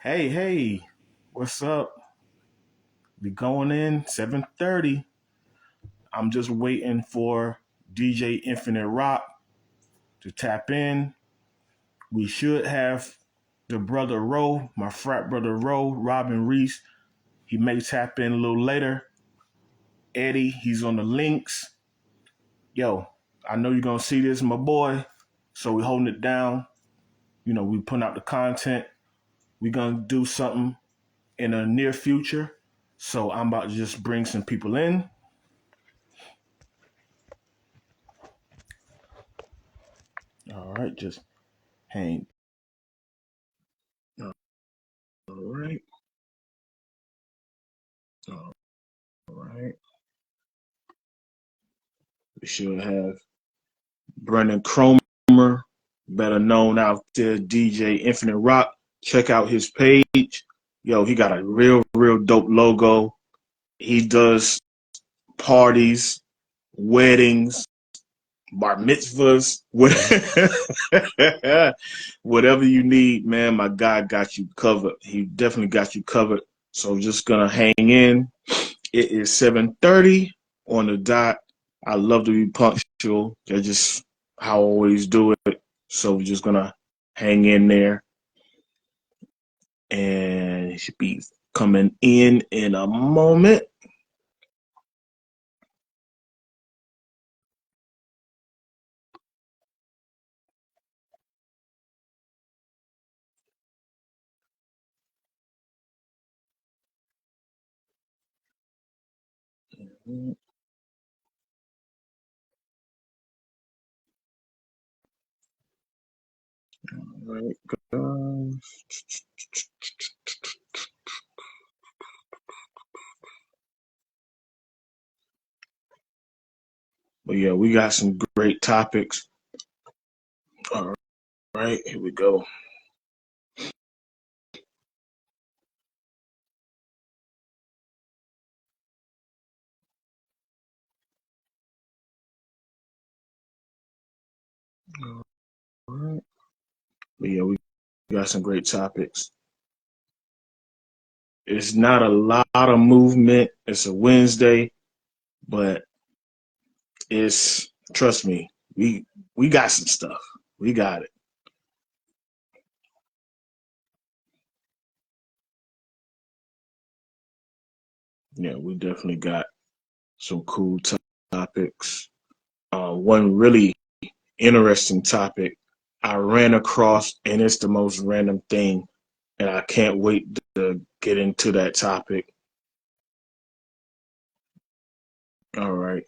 Hey, what's up? We going in 7:30. I'm just waiting for DJ Infinite Rock to tap in. We should have the brother Roe, my frat brother Roe, Robin Reese. He may tap in a little later. Eddie, he's on the links. Yo, I know you're gonna see this, my boy. So we holding it down. We putting out the content. We gonna do something in the near future. So I'm about to just bring some people in. All right, just hang. All right. All right. We should have Brendan Cromer, better known out there, DJ Infinite Rock. Check out his page. Yo, he got a real dope logo. He does parties, weddings, bar mitzvahs, whatever you need, man. My guy got you covered. He definitely got you covered. So just gonna hang in. It is 7:30 on the dot. I love to be punctual. That's just how I always do it. So we're just gonna hang in there, and it should be coming in a moment. All right, guys. But yeah, we got some great topics. All right, here we go. All right. But yeah, we got some great topics. It's not a lot of movement. It's a Wednesday, but it's, trust me, we got some stuff. We got it. Yeah, we definitely got some cool topics. One really interesting topic I ran across, and it's the most random thing, and I can't wait to get into that topic. All right,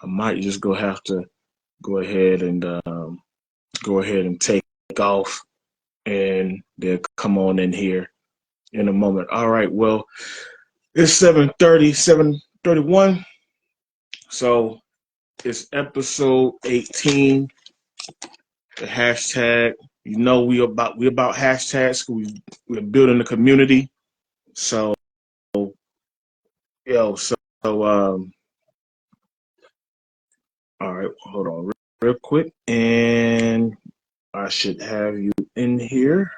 I might just have to go ahead and take off, and they'll come on in here in a moment. All right, well, it's 7:30, 7:31, so it's episode 18. The hashtag. We about hashtags. We're building a community. So yo, so all right, hold on real quick, and I should have you in here.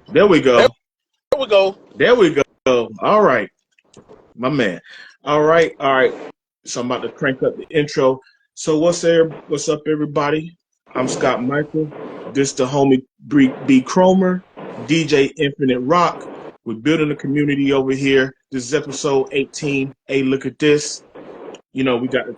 There we go. There we go. There we go. All right, my man. All right. So I'm about to crank up the intro. So what's up, everybody? I'm Scott Michael. This the homie B. Cromer, DJ Infinite Rock. We're building a community over here. This is episode 18. Hey, look at this. We got the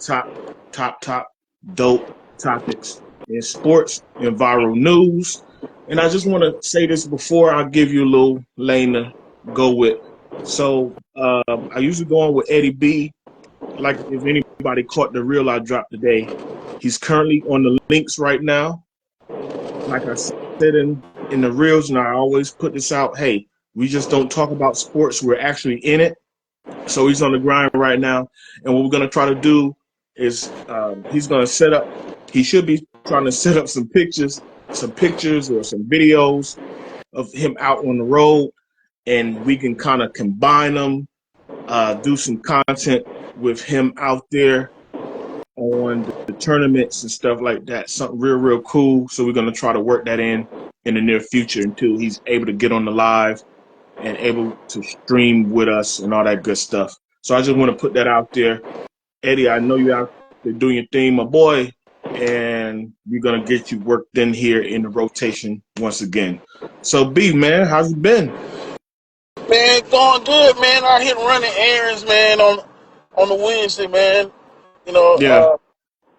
top dope topics in sports and viral news. And I just want to say this before I give you a little lane to go with. So I usually go on with Eddie B. Like if anybody caught the reel I dropped today, he's currently on the links right now. Like I said in the reels, and I always put this out, hey, we just don't talk about sports. We're actually in it. So he's on the grind right now. And what we're going to try to do is he's going to he should be trying to set up some pictures or some videos of him out on the road. And we can kind of combine them, do some content with him out there on the tournaments and stuff like that. Something real cool. So we're gonna try to work that in the near future until he's able to get on the live and able to stream with us and all that good stuff. So I just want to put that out there. Eddie, I know you're out there doing your thing, my boy, and we're gonna get you worked in here in the rotation once again. So B, man, how's it been? Man, going good, man. Out here running errands, man, on the Wednesday, man. You know, Yeah,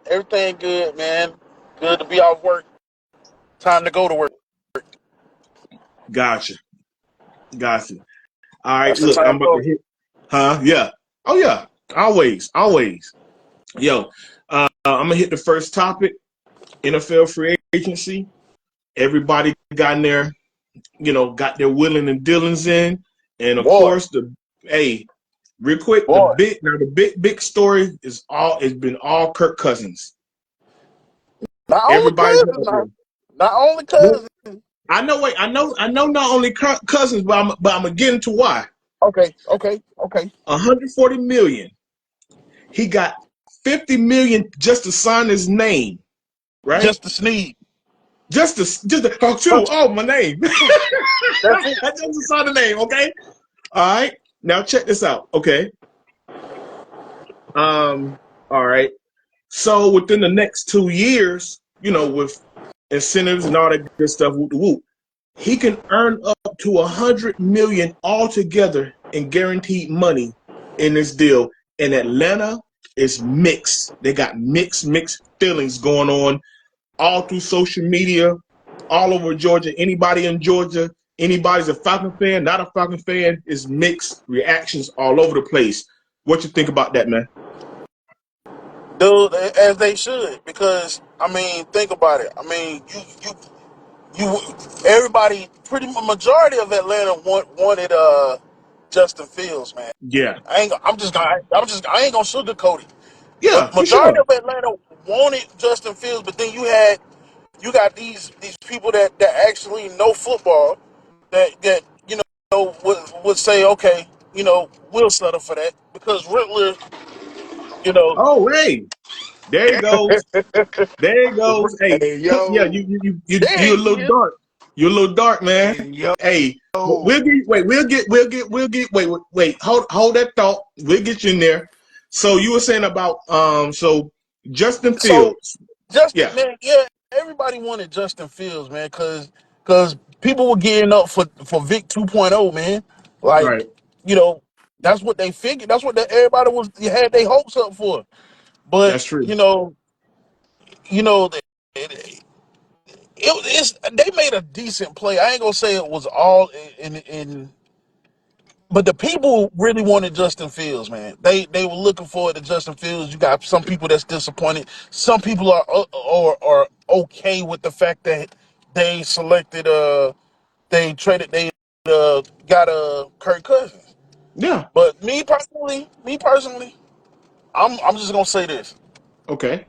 everything good, man. Good to be off work. Time to go to work. gotcha. Gotcha. All right, That's the look, time I'm to about to go. hit. Huh? Yeah. Oh yeah. Always. Yo, I'm gonna hit the first topic. NFL free agency. Everybody got in there, got their willing and dealings in, and of Boy, course hey, real quick, boy. the big story is it's been all Kirk Cousins. Not only Everybody's cousins, out there. not only Well, cousins. I know. Wait, I know. Not only Cousins, but I'm gonna get into why. Okay. 140 million. He got 50 million just to sign his name, right? Just to sneeze. Oh, my name. That's it. I just saw the name. Okay. All right. Now check this out. Okay. All right. So within the next 2 years, with incentives and all that good stuff, whoop, whoop, he can earn up to 100 million altogether in guaranteed money in this deal. And Atlanta is mixed. They got mixed feelings going on all through social media, all over Georgia. Anybody in Georgia, anybody's a Falcon fan, not a Falcon fan, is mixed reactions all over the place. What you think about that, man? Dude, as they should, because I mean, think about it. I mean, you everybody, pretty majority of Atlanta wanted Justin Fields, man. Yeah, I ain't gonna sugarcoat it. yeah, for Majority sure. of Atlanta wanted Justin Fields, but then you got these people that actually know football that would say, okay, we'll settle for that because Riddler, you know, Oh, hey, there he goes. There he goes. Hey, Hey yeah, yo, there you're a he little is. dark. You're a little dark, man. hey yo. Hey, hold that thought. We'll get you in there. So you were saying about so Justin So Fields. Justin, Yeah, man, yeah, everybody wanted Justin Fields, man, because people were gearing up for Vic 2.0, man. right. Like, you know, that's what they figured. That's what everybody had their hopes up for. But That's true. you know, they made a decent play. I ain't gonna say it was all in but the people really wanted Justin Fields, man. They were looking forward to Justin Fields. You got some people that's disappointed. Some people are okay with the fact that they selected they got Kirk Cousins. Yeah. But me personally, I'm just gonna say this: Okay.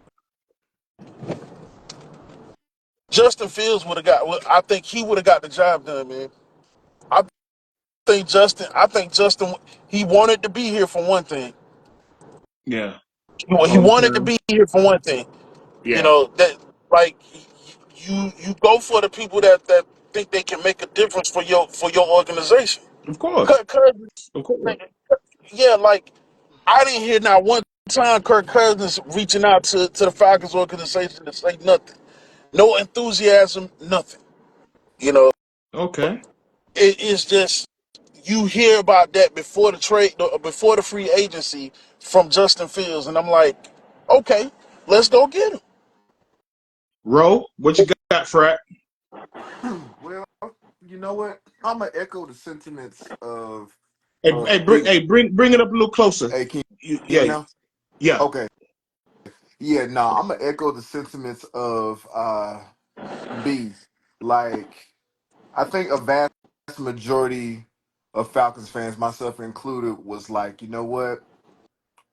Justin Fields would have got. I think he would have got the job done, man. I I think Justin, he wanted to be here for one thing. Yeah. He Long wanted to term. be here for one thing. You Yeah. know that, like, you go for the people that think they can make a difference for your organization. Of course. Kirk Cousins, Of course. yeah, like I didn't hear not one time Kirk Cousins reaching out to the Falcons organization to say nothing, no enthusiasm, nothing. You know, Okay. it's just you hear about that before the trade, before the free agency from Justin Fields, and I'm like, okay, let's go get him. Ro, what you got, Frat? Well, you know what? I'm gonna echo the sentiments Hey, of hey, B. bring it up a little closer. Hey, can you hear Yeah, me now? yeah, Okay. Yeah, no, I'm gonna echo the sentiments of B. Like, I think a vast majority of Falcons fans, myself included, was like, you know what?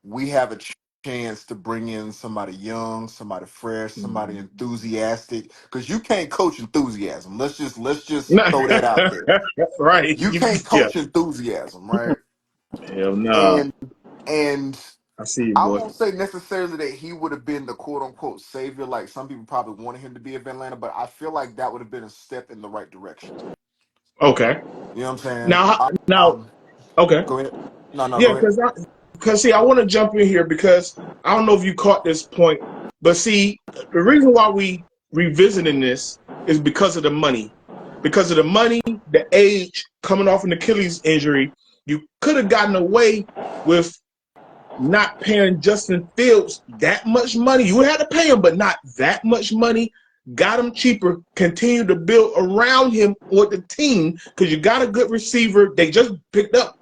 We have a chance to bring in somebody young, somebody fresh, somebody enthusiastic. Because you can't coach enthusiasm. Let's just throw that out there. right. You can't Yeah. coach enthusiasm, right? Hell nah. And and I see you, I boy. won't say necessarily that he would have been the quote unquote savior, like some people probably wanted him to be of Atlanta, but I feel like that would have been a step in the right direction. Okay. You know what I'm saying? Now, Um, okay. Go ahead. No, Yeah, go ahead. because see, I want to jump in here because I don't know if you caught this point, but see, the reason why we revisiting this is because of the money, because of the money, the age, coming off an Achilles injury. You could have gotten away with not paying Justin Fields that much money. You had to pay him, but not that much money. Got him cheaper. Continue to build around him with the team because you got a good receiver. They just picked up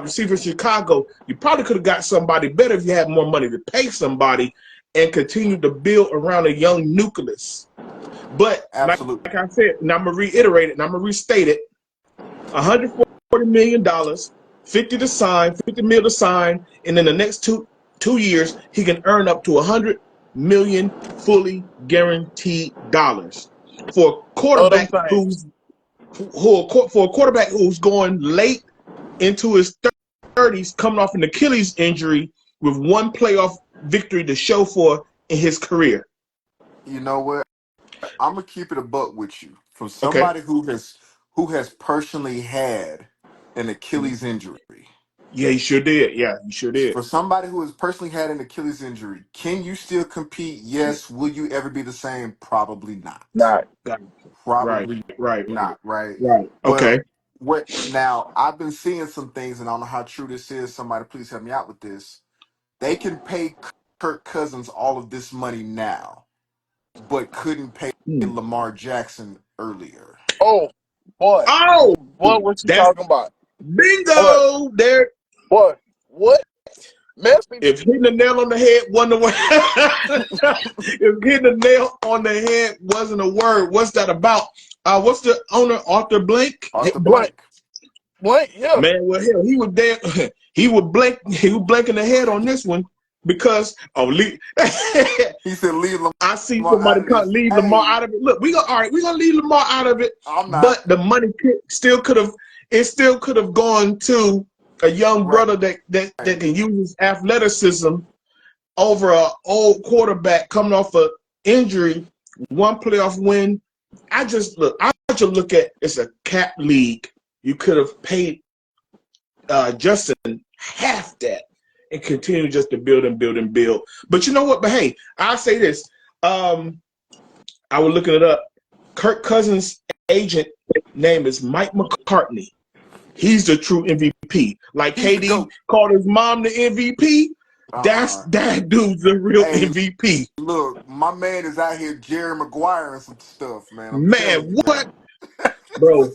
receiver Chicago. You probably could have got somebody better if you had more money to pay somebody and continue to build around a young nucleus. But Absolutely. like I said, and I'm gonna reiterate it and I'm gonna restate it. $140 million, 50 to sign, 50 mil to sign, and in the next two years he can earn up to 100 million fully guaranteed dollars for a Love them quarterback things. who's going late into his 30s, coming off an Achilles injury with one playoff victory to show for in his career. You know what? I'm gonna keep it a buck with you. From Okay. somebody who has personally had an Achilles injury. Yeah, he sure did. Yeah, he sure did. For somebody who has personally had an Achilles injury, can you still compete? Yes. Will you ever be the same? Probably not. Nah. Right, Probably right, not, right? right. But Okay. what now? I've been seeing some things, and I don't know how true this is. Somebody please help me out with this. They can pay Kirk Cousins all of this money now, but couldn't pay Hmm. Lamar Jackson earlier. Oh, boy. Oh, Boy, what you that's talking about? Boy, bingo. There, boy. What? Message? if hitting the nail on the head wasn't a word, if hitting the nail on the head wasn't a word, what's that about? What's the owner, Arthur Blank? Arthur Blank. Blank. Blank, yeah. Man, well, hell, he was there. He would blink. He was blinking the head on this one because He said, "Leave I see Lamar out somebody of this." leave Lamar Hey, out of it. Look, all right. We're gonna leave Lamar out of it, I'm not but the money still could have. It still could have gone to a young right. brother that can use his athleticism over an old quarterback coming off a injury, one playoff win. I just look at it's a cap league. You could have paid Justin half that and continue just to build and build and build. But you know what? But hey, I'll say this. I was looking it up. Kirk Cousins' agent name is Mike McCartney. He's the true MVP. Like He's the KD goat. called his mom the MVP. Uh-uh. That dude's the real Hey, MVP. look, my man is out here Jerry Maguire and some stuff, man. I'm telling Man, you, what, man. bro?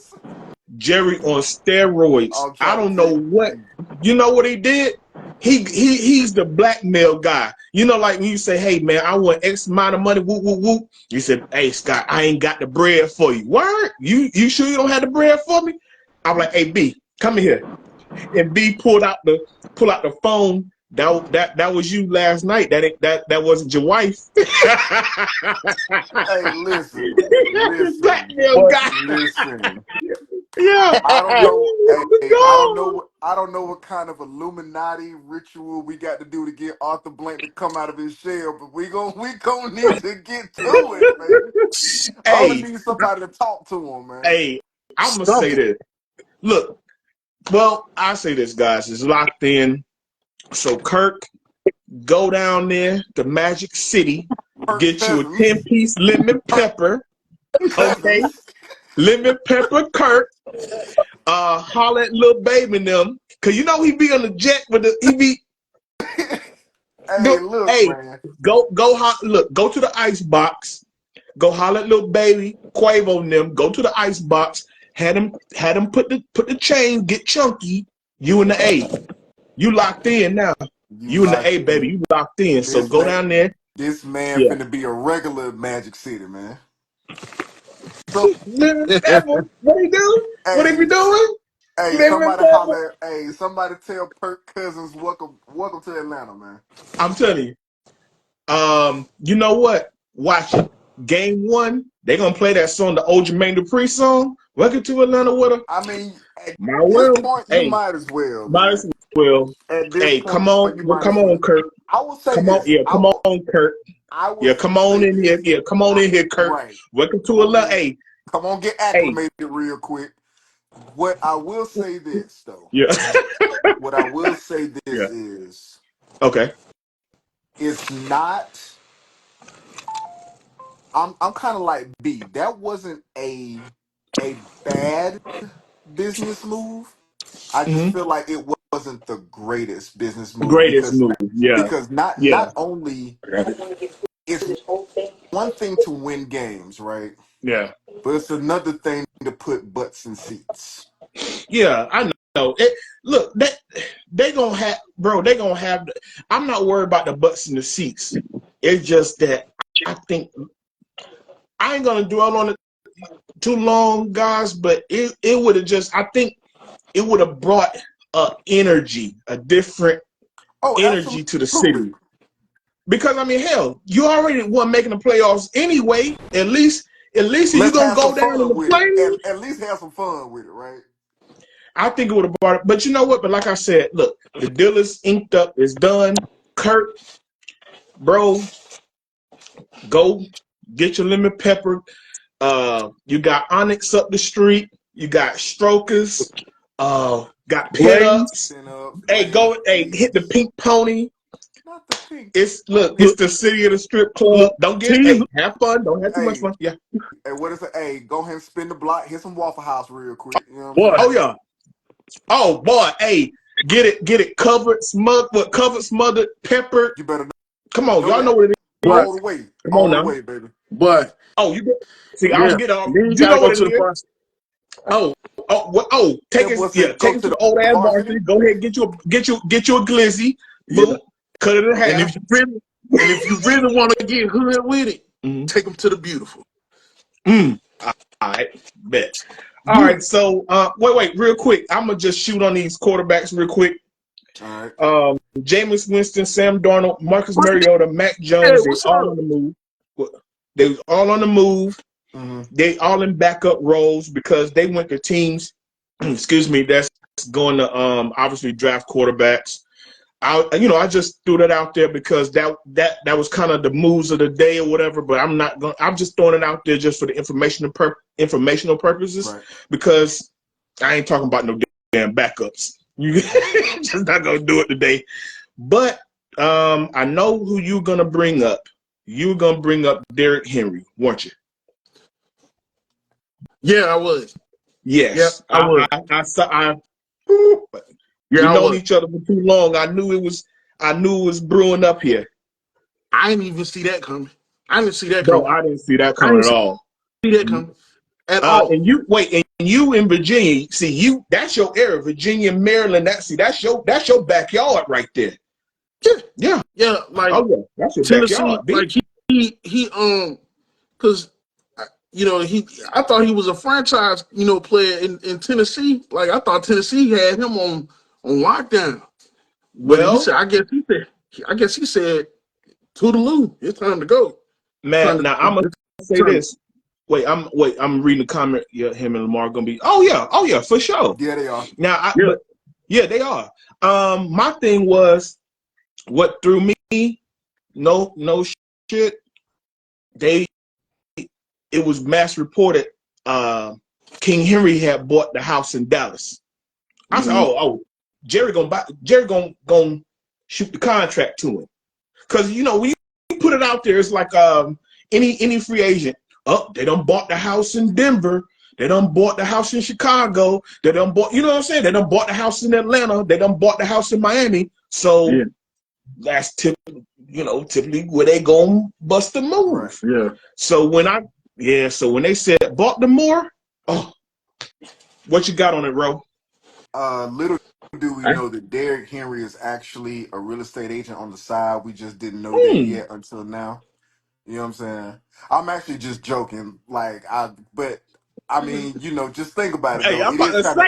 Jerry on steroids. I'm I trying to don't tell know what. you. You know what he did? He's the blackmail guy. You know, like when you say, "Hey man, I want X amount of money." Whoop whoop whoop. You said, "Hey Scott, I ain't got the bread for you." Word? You sure you don't have the bread for me? I'm like, "Hey B, come in here." And B pull out the phone. That was you last night. That wasn't your wife. Hey, listen, Blackmail Boy. guy. listen. Yeah. I don't know. Hey, I don't know. No. I don't know what kind of Illuminati ritual we got to do to get Arthur Blank to come out of his shell, but we gonna need to get to it, man. I'm gonna Hey, need somebody to talk to him, man. hey, I'm gonna say Something. this. Look, well, I say this, guys. It's locked in. So Kirk, go down there to Magic City, Kirk get you a Cousins, 10-piece lemon Kirk pepper, okay? Cousins. Lemon pepper Kirk. Holler at little baby and them. Cause you know he be on the jet with he be Hey, go, look, hey, man. go to the ice box, go holler at little baby, Quavo and them, go to the ice box, had him put the chain, get chunky, you and the A. You locked in now. You You and the locked A, baby, in. you locked in. So This go man, down there. this man Yeah. finna be a regular Magic City, man. So, Lemon pepper. What he do? What he hey, be doing? hey, Lemon somebody pepper. holler. Hey, somebody tell Kirk Cousins, welcome to Atlanta, man. I'm telling you. You know what? Watch it. Game one, they gonna play that song, the old Jermaine Dupri song. Welcome to Atlanta with her. I mean, at My this world. point, you Hey, might as well, might as man. Well, At this hey, point, come on, you well, might as come well. on, Kirk. I will say Come on, this. yeah, come on, Kirk. I will Yeah, come on say in here. this. Yeah, come on in here, Kirk. Right. Welcome Come to a on little. in. Hey, Come on, get hey, acclimated real quick. What I will say this though. yeah, What I will say yeah. this is Okay. it's not I'm kind of like B. That wasn't a bad business move. I just Mm-hmm. feel like it wasn't the greatest business move Greatest move. Yeah, because not yeah, not only it's one thing to win games, right? yeah, But it's another thing to put butts in seats. yeah. I know. Look, they gonna have, bro. They gonna have. I'm not worried about the butts in the seats. It's just that I think I ain't gonna dwell on it too long, guys. But it would have just. I think it would have brought a different Oh, energy to the absolutely. city. Because I mean, hell, you already won making the playoffs anyway. At least if you're Let's gonna have some go down in fun the with it. playoffs, At least have some fun with it, right? I think it would have brought it. But you know what? But like I said, look, the deal is inked up. It's done. Kurt, bro, go get your lemon pepper. You got Onyx up the street. You got Strokers. Got pit Blaze. ups. Then Hey, Blaze, go. Hey, hit the please. pink pony. Not the pink. It's look. It's Look, the city of the strip club. look, Don't get. tease. Hey, have fun. Don't have too much Hey, fun. Yeah. hey, what is it? Hey, go ahead and spin the block, hit some Waffle House real quick. You know what I'm Boy, Oh saying? yeah. Oh boy. Hey, get it covered, covered, smothered, peppered. You better Come on, know y'all know that. what it boy, All the is. way. Come on All the now. way, baby. boy. Oh, you get. See, I Yeah. don't get all. Then you You gotta know go what it to the is. process. Oh, oh, what? Oh, take That it. boy Yeah, said, take go it to to the the old ass varsity. varsity. Go ahead, get you a glizzy. Yeah. Boom, cut it in And half. if you really want to get hood with it, Mm-hmm. take them to the beautiful. Mm. All right, bet. All Beautiful. right, so wait, real quick. I'm gonna just shoot on these quarterbacks real quick. All right. Jameis Winston, Sam Darnold, Marcus What's Mariota, Mac hey, Jones, they what's all up? on the move. They all on the move. Mm-hmm. They all in backup roles because they went to teams, excuse me, that's going to obviously draft quarterbacks. I just threw that out there because that was kind of the moves of the day or whatever. But I'm not going. I'm just throwing it out there just for the informational purposes Right. because I ain't talking about no damn backups. You just not gonna do it today. But I know who you're gonna bring up. You're gonna bring up Derrick Henry, weren't you? Yeah, I was. Yeah, Yes, I was. I saw. We Yeah, I known was. each other for too long. I knew it was brewing up here, I didn't even see that coming. I didn't see that bro. coming. I didn't see that I coming didn't at all. see that coming at And all. you wait, and you in Virginia. See, that's your area, Virginia, Maryland. That's your backyard right there. Yeah, Yeah. yeah. Like Oh yeah, that's your Tennessee, backyard, B. like because he. I thought he was a franchise, player in Tennessee. Like I thought Tennessee had him on lockdown. But he Well, said, I guess he said, toodaloo, it's time to go. man, Time to, now I'm gonna it's say time. this. I'm reading the comment. Yeah, him and Lamar gonna be. Oh yeah, for sure. Yeah, they are. Now, Yeah, but yeah, they are. My thing was what threw me. No shit. They it was mass reported. Uh, King Henry had bought the house in Dallas. I said, mm-hmm. Jerry gonna shoot the contract to him because when you put it out there, it's like any free agent. Oh, they done bought the house in Denver. They done bought the house in Chicago. They done bought, you know what I'm saying? They done bought the house in Atlanta. They done bought the house in Miami. So Yeah, that's typically where they gonna bust the Right. move. yeah. So when they said Baltimore, oh, what you got on it, Ro? Little do we I, know that Derrick Henry is actually a real estate agent on the side. We just didn't know that Hmm. yet until now. You know what I'm saying? I'm actually just joking. But I mean, just think about it Hey, though. I'm It about is to kind of.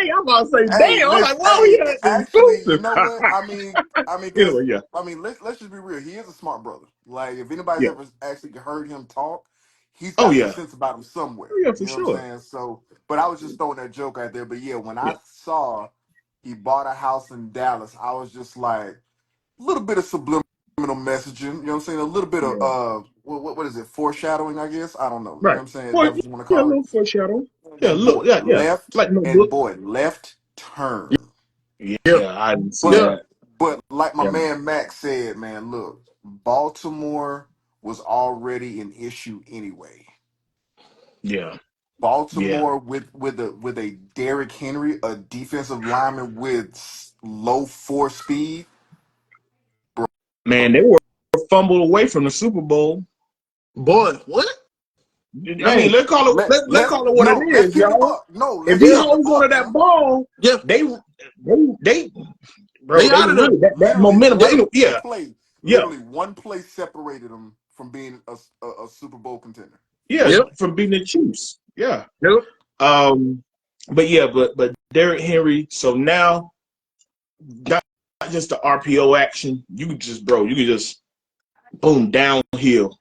say, Hey, damn. I'm like, let's. whoa, he Hey, had the actually, you exclusive. know what? Because Anyway, yeah, let's just be real. He is a smart brother. Like, if anybody's yeah. ever actually heard him talk, he's Oh got some yeah, sense about him oh somewhere. yeah, You for know what I'm sure. saying? So, but I was just throwing that joke out there. But yeah, when Yeah. I saw he bought a house in Dallas. I was just like, a little bit of subliminal messaging. You know what I'm saying? A little bit of Yeah. what is it? Foreshadowing, I guess. I don't know. You know Right. what I'm saying? Well, That's what you want to yeah, a call it. little foreshadow. Yeah, And look, boy, yeah. Like notebook. left turn. Yeah, Yeah, I didn't see yeah, But that. like my Yeah, man Max said, man, look, Baltimore was already an issue anyway. yeah, yeah. Baltimore with a Derrick Henry, a defensive lineman with low four speed, Man, they were fumbled away from the Super Bowl. boy, what? I mean, Man, let's call it what it let's is, keep it a y'all. buck. No, If let's he yeah, keep it a holds on to buck that now. ball, yeah, they bro, they they out of there. really that Literally momentum. Yeah, Yeah, yeah, one play separated them from being a Super Bowl contender. yeah, yeah, from beating the Chiefs. Yeah. yeah. Um, but yeah, but Derrick Henry. So now, not just the RPO action. You can just, bro, you can just boom downhill,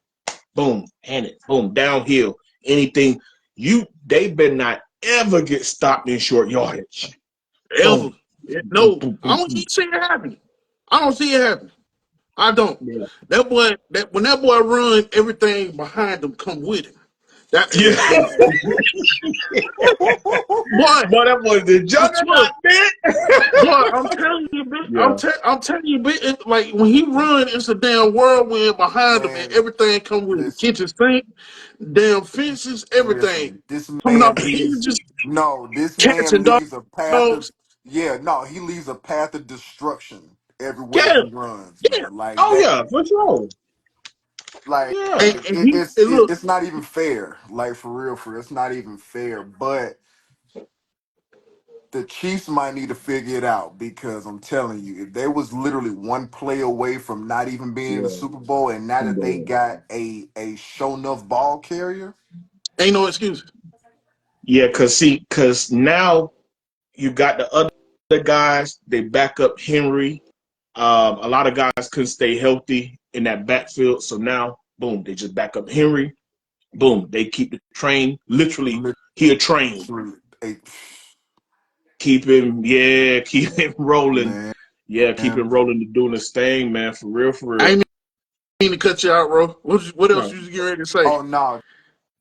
boom, hand it, boom downhill. Anything they better not ever get stopped in short yardage. Ever. Boom, Yeah, boom, no, boom, I boom, don't boom. see it happen. I don't see it happen. I don't. Yeah, That boy, when that boy run, everything behind him come with him. That yeah. boy, Boy, that was the I swear, juggernaut, man. boy, I'm telling you, bitch. Yeah, I'm telling you, bitch. Like when he run, it's a damn whirlwind behind him, and Man, everything come with him. listen, Kitchen sink, damn fences, everything listen. This coming off man the leaves. hinges, No, this cats man and leaves a path of. dogs. Yeah, no, he leaves a path of destruction everywhere Yeah, he runs, yeah. man. Like oh that. yeah, for sure. Like Yeah, And he and look, it's not even fair. Like for real, it's not even fair. But the Chiefs might need to figure it out because I'm telling you, if they was literally one play away from not even being in the yeah. Super Bowl, and now Come that they on. got a show enough ball carrier, ain't no excuses. Yeah, cause now you got the other guys. They back up Henry. A lot of guys couldn't stay healthy in that backfield, so now, boom, they just back up Henry. Boom, they keep the train. Literally, he a train. literally, a Keep him, yeah, keep him rolling. man. Yeah, keep him rolling and doing his thing, man. For real, for I real. ain't mean to cut you out, bro. What else Right. you getting ready to say? Oh no,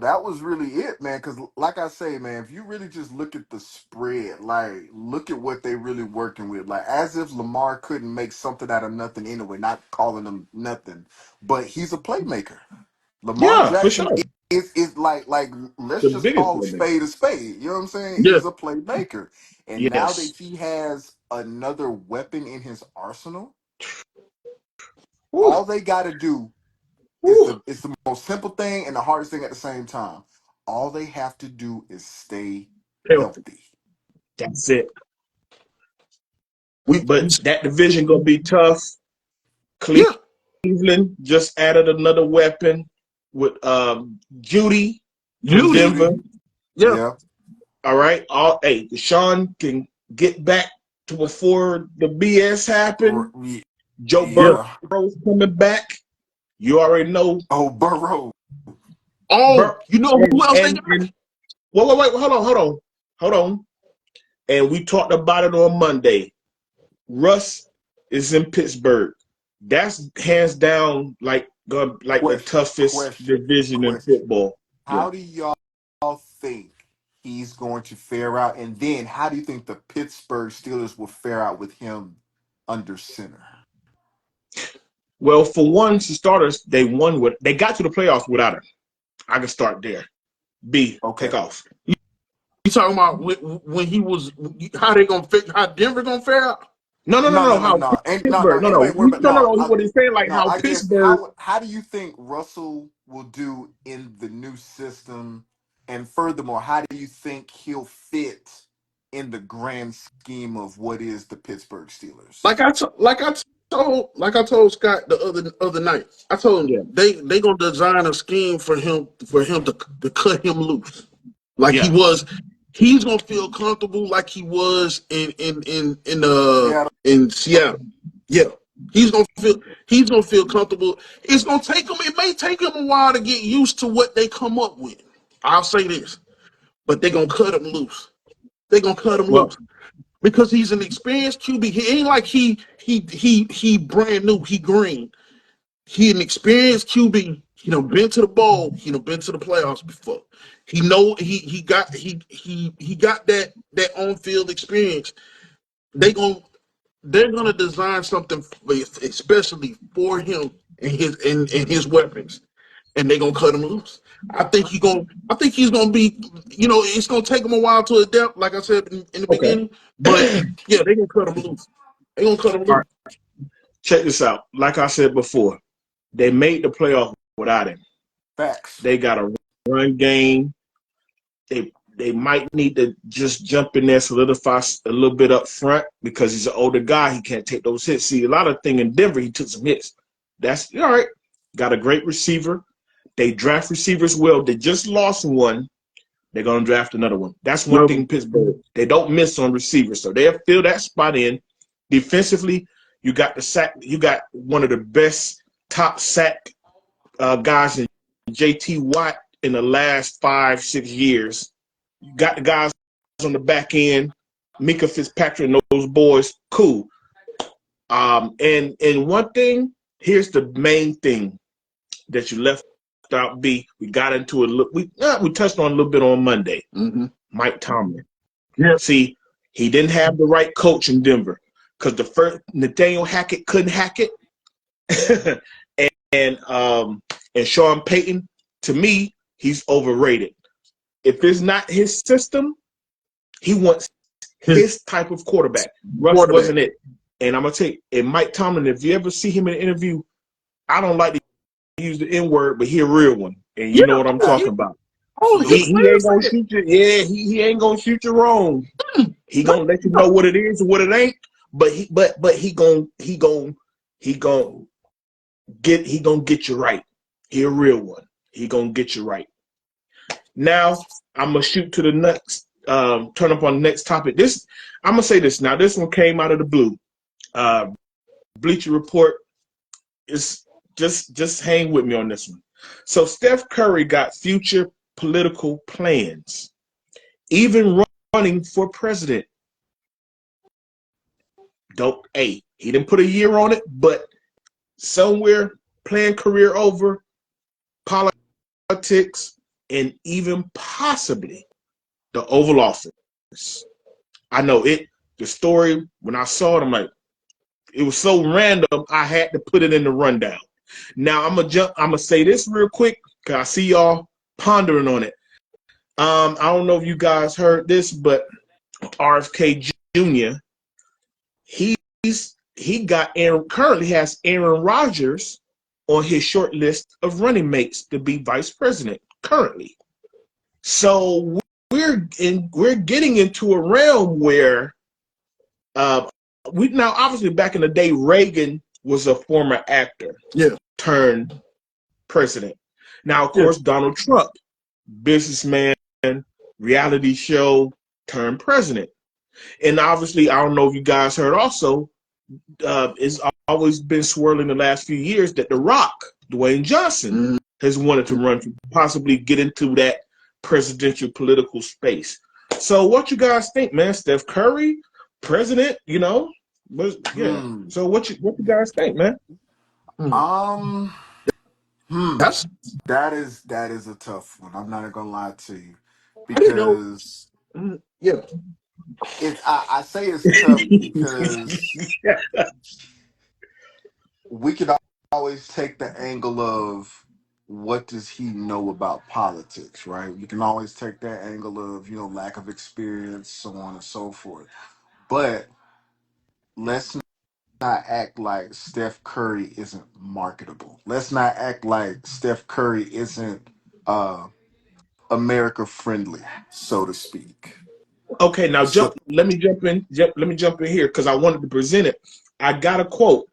that was really it, man. Because like I say, man, if you really just look at the spread, like look at what they really working with, like as if Lamar couldn't make something out of nothing anyway. Not calling him nothing, but he's a playmaker. Lamar Yeah, for Jackson sure. is like let's The just biggest call playmaker. spade a spade. You know what I'm saying? Yeah, He's a playmaker, and now Yes. that he has another weapon in his arsenal, Woo, all they got to do is woo. the most simple thing and the hardest thing at the same time. All they have to do is stay healthy. healthy. That's it. We But that division gonna be tough. yeah, Cleveland just added another weapon with Judy from Judy. Denver. Judy, Yeah, yeah, All right. Hey, Deshaun can get back to before the BS happened. Joe yeah. yeah. Burrow's coming back. You already know. Oh, Burrow, Oh, Bur- you know who else they got? and wait, hold on. And we talked about it on Monday. Russ is in Pittsburgh. That's hands down like the toughest division in question. football. Yeah. How do y'all think he's going to fare out? And then how do you think the Pittsburgh Steelers will fare out with him under center? Well, for one, to starters, they got to the playoffs without him. I can start there. B, take Okay. off. You talking about when he was how they gonna fix how Denver gonna fare out? No, No. no, How no. And Pittsburgh? No, ain't no, nobody worried about no. no. What he's saying, like No, how I guess Pittsburgh. how do you think Russell will do in the new system? And furthermore, how do you think he'll fit in the grand scheme of what is the Pittsburgh Steelers? Like I told Scott the other night. I told him Yeah. they gonna design a scheme for him to cut him loose. Like he Yeah. was, he's gonna feel comfortable like he was Seattle. in Seattle. Yeah, he's gonna feel comfortable. It's gonna take him. It may take him a while to get used to what they come up with. I'll say this, but they're gonna cut him loose. They're gonna cut him Well, loose. because he's an experienced QB. He ain't like he brand new. He green. He an experienced QB. He done been to the bowl. He done been to the playoffs before. He know he got that on field experience. They gon' they're gonna design something especially for him and his weapons, and they're gonna cut him loose. I think he's gonna be. It's gonna take him a while to adapt, like I said in the Okay. beginning. But yeah, they're gonna cut him loose. They're gonna cut him All loose. right. Check this out. Like I said before, they made the playoff without him. Facts. They got a run game. They might need to just jump in there, solidify a little bit up front because he's an older guy. He can't take those hits. See, a lot of thing in Denver, he took some hits. That's all right. Got a great receiver. They draft receivers well. They just lost one. They're going to draft another one. That's one thing in Pittsburgh. They don't miss on receivers, so they'll fill that spot in. Defensively, you got the sack. You got one of the best top sack guys in J.T. Watt in the last 5-6 years. You got the guys on the back end, Mika Fitzpatrick and those boys. Cool. And one thing, here's the main thing that you left out. We got into it. We touched on a little bit on Monday. Mm-hmm. Mike Tomlin. Yeah. See, he didn't have the right coach in Denver because the first Nathaniel Hackett couldn't hack it, and Sean Payton, to me, he's overrated. If it's not his system, he wants his type of quarterback. Russ wasn't it. And I'm going to tell you, and Mike Tomlin, if you ever see him in an interview, I don't like to use the N-word, but he a real one. And you know what I'm talking about. He ain't going to shoot you. Yeah, he ain't going to shoot you wrong. He going to let you know what it is and what it ain't. But he going to get you right. He a real one. He going to get you right. Now, I'm going to shoot to the next, turn up on the next topic. I'm going to say this now. This one came out of the blue. Bleacher Report is just hang with me on this one. So Steph Curry got future political plans, even running for president. He didn't put a year on it, but somewhere playing career over, politics, and even possibly the Oval Office. I know it. The story, when I saw it, I'm like, it was so random, I had to put it in the rundown. Now, I'm going to say this real quick because I see y'all pondering on it. I don't know if you guys heard this, but RFK Jr., currently has Aaron Rodgers on his short list of running mates to be vice president currently. So we're getting into a realm where now obviously back in the day, Reagan was a former actor, turned president. Now, of course, Donald Trump, businessman, reality show, turned president. And obviously, I don't know if you guys heard also, it's always been swirling the last few years that The Rock, Dwayne Johnson, has wanted to run to possibly get into that presidential political space. So what you guys think, man? Steph Curry, president, So what you guys think, man? That is a tough one. I'm not gonna lie to you, because I say it's tough because we could always take the angle of what does he know about politics, right? You can always take that angle of lack of experience, so on and so forth. But let's not act like Steph Curry isn't marketable. Let's not act like Steph Curry isn't America friendly, so to speak. Okay, now let me jump in here because I wanted to present it. I got a quote.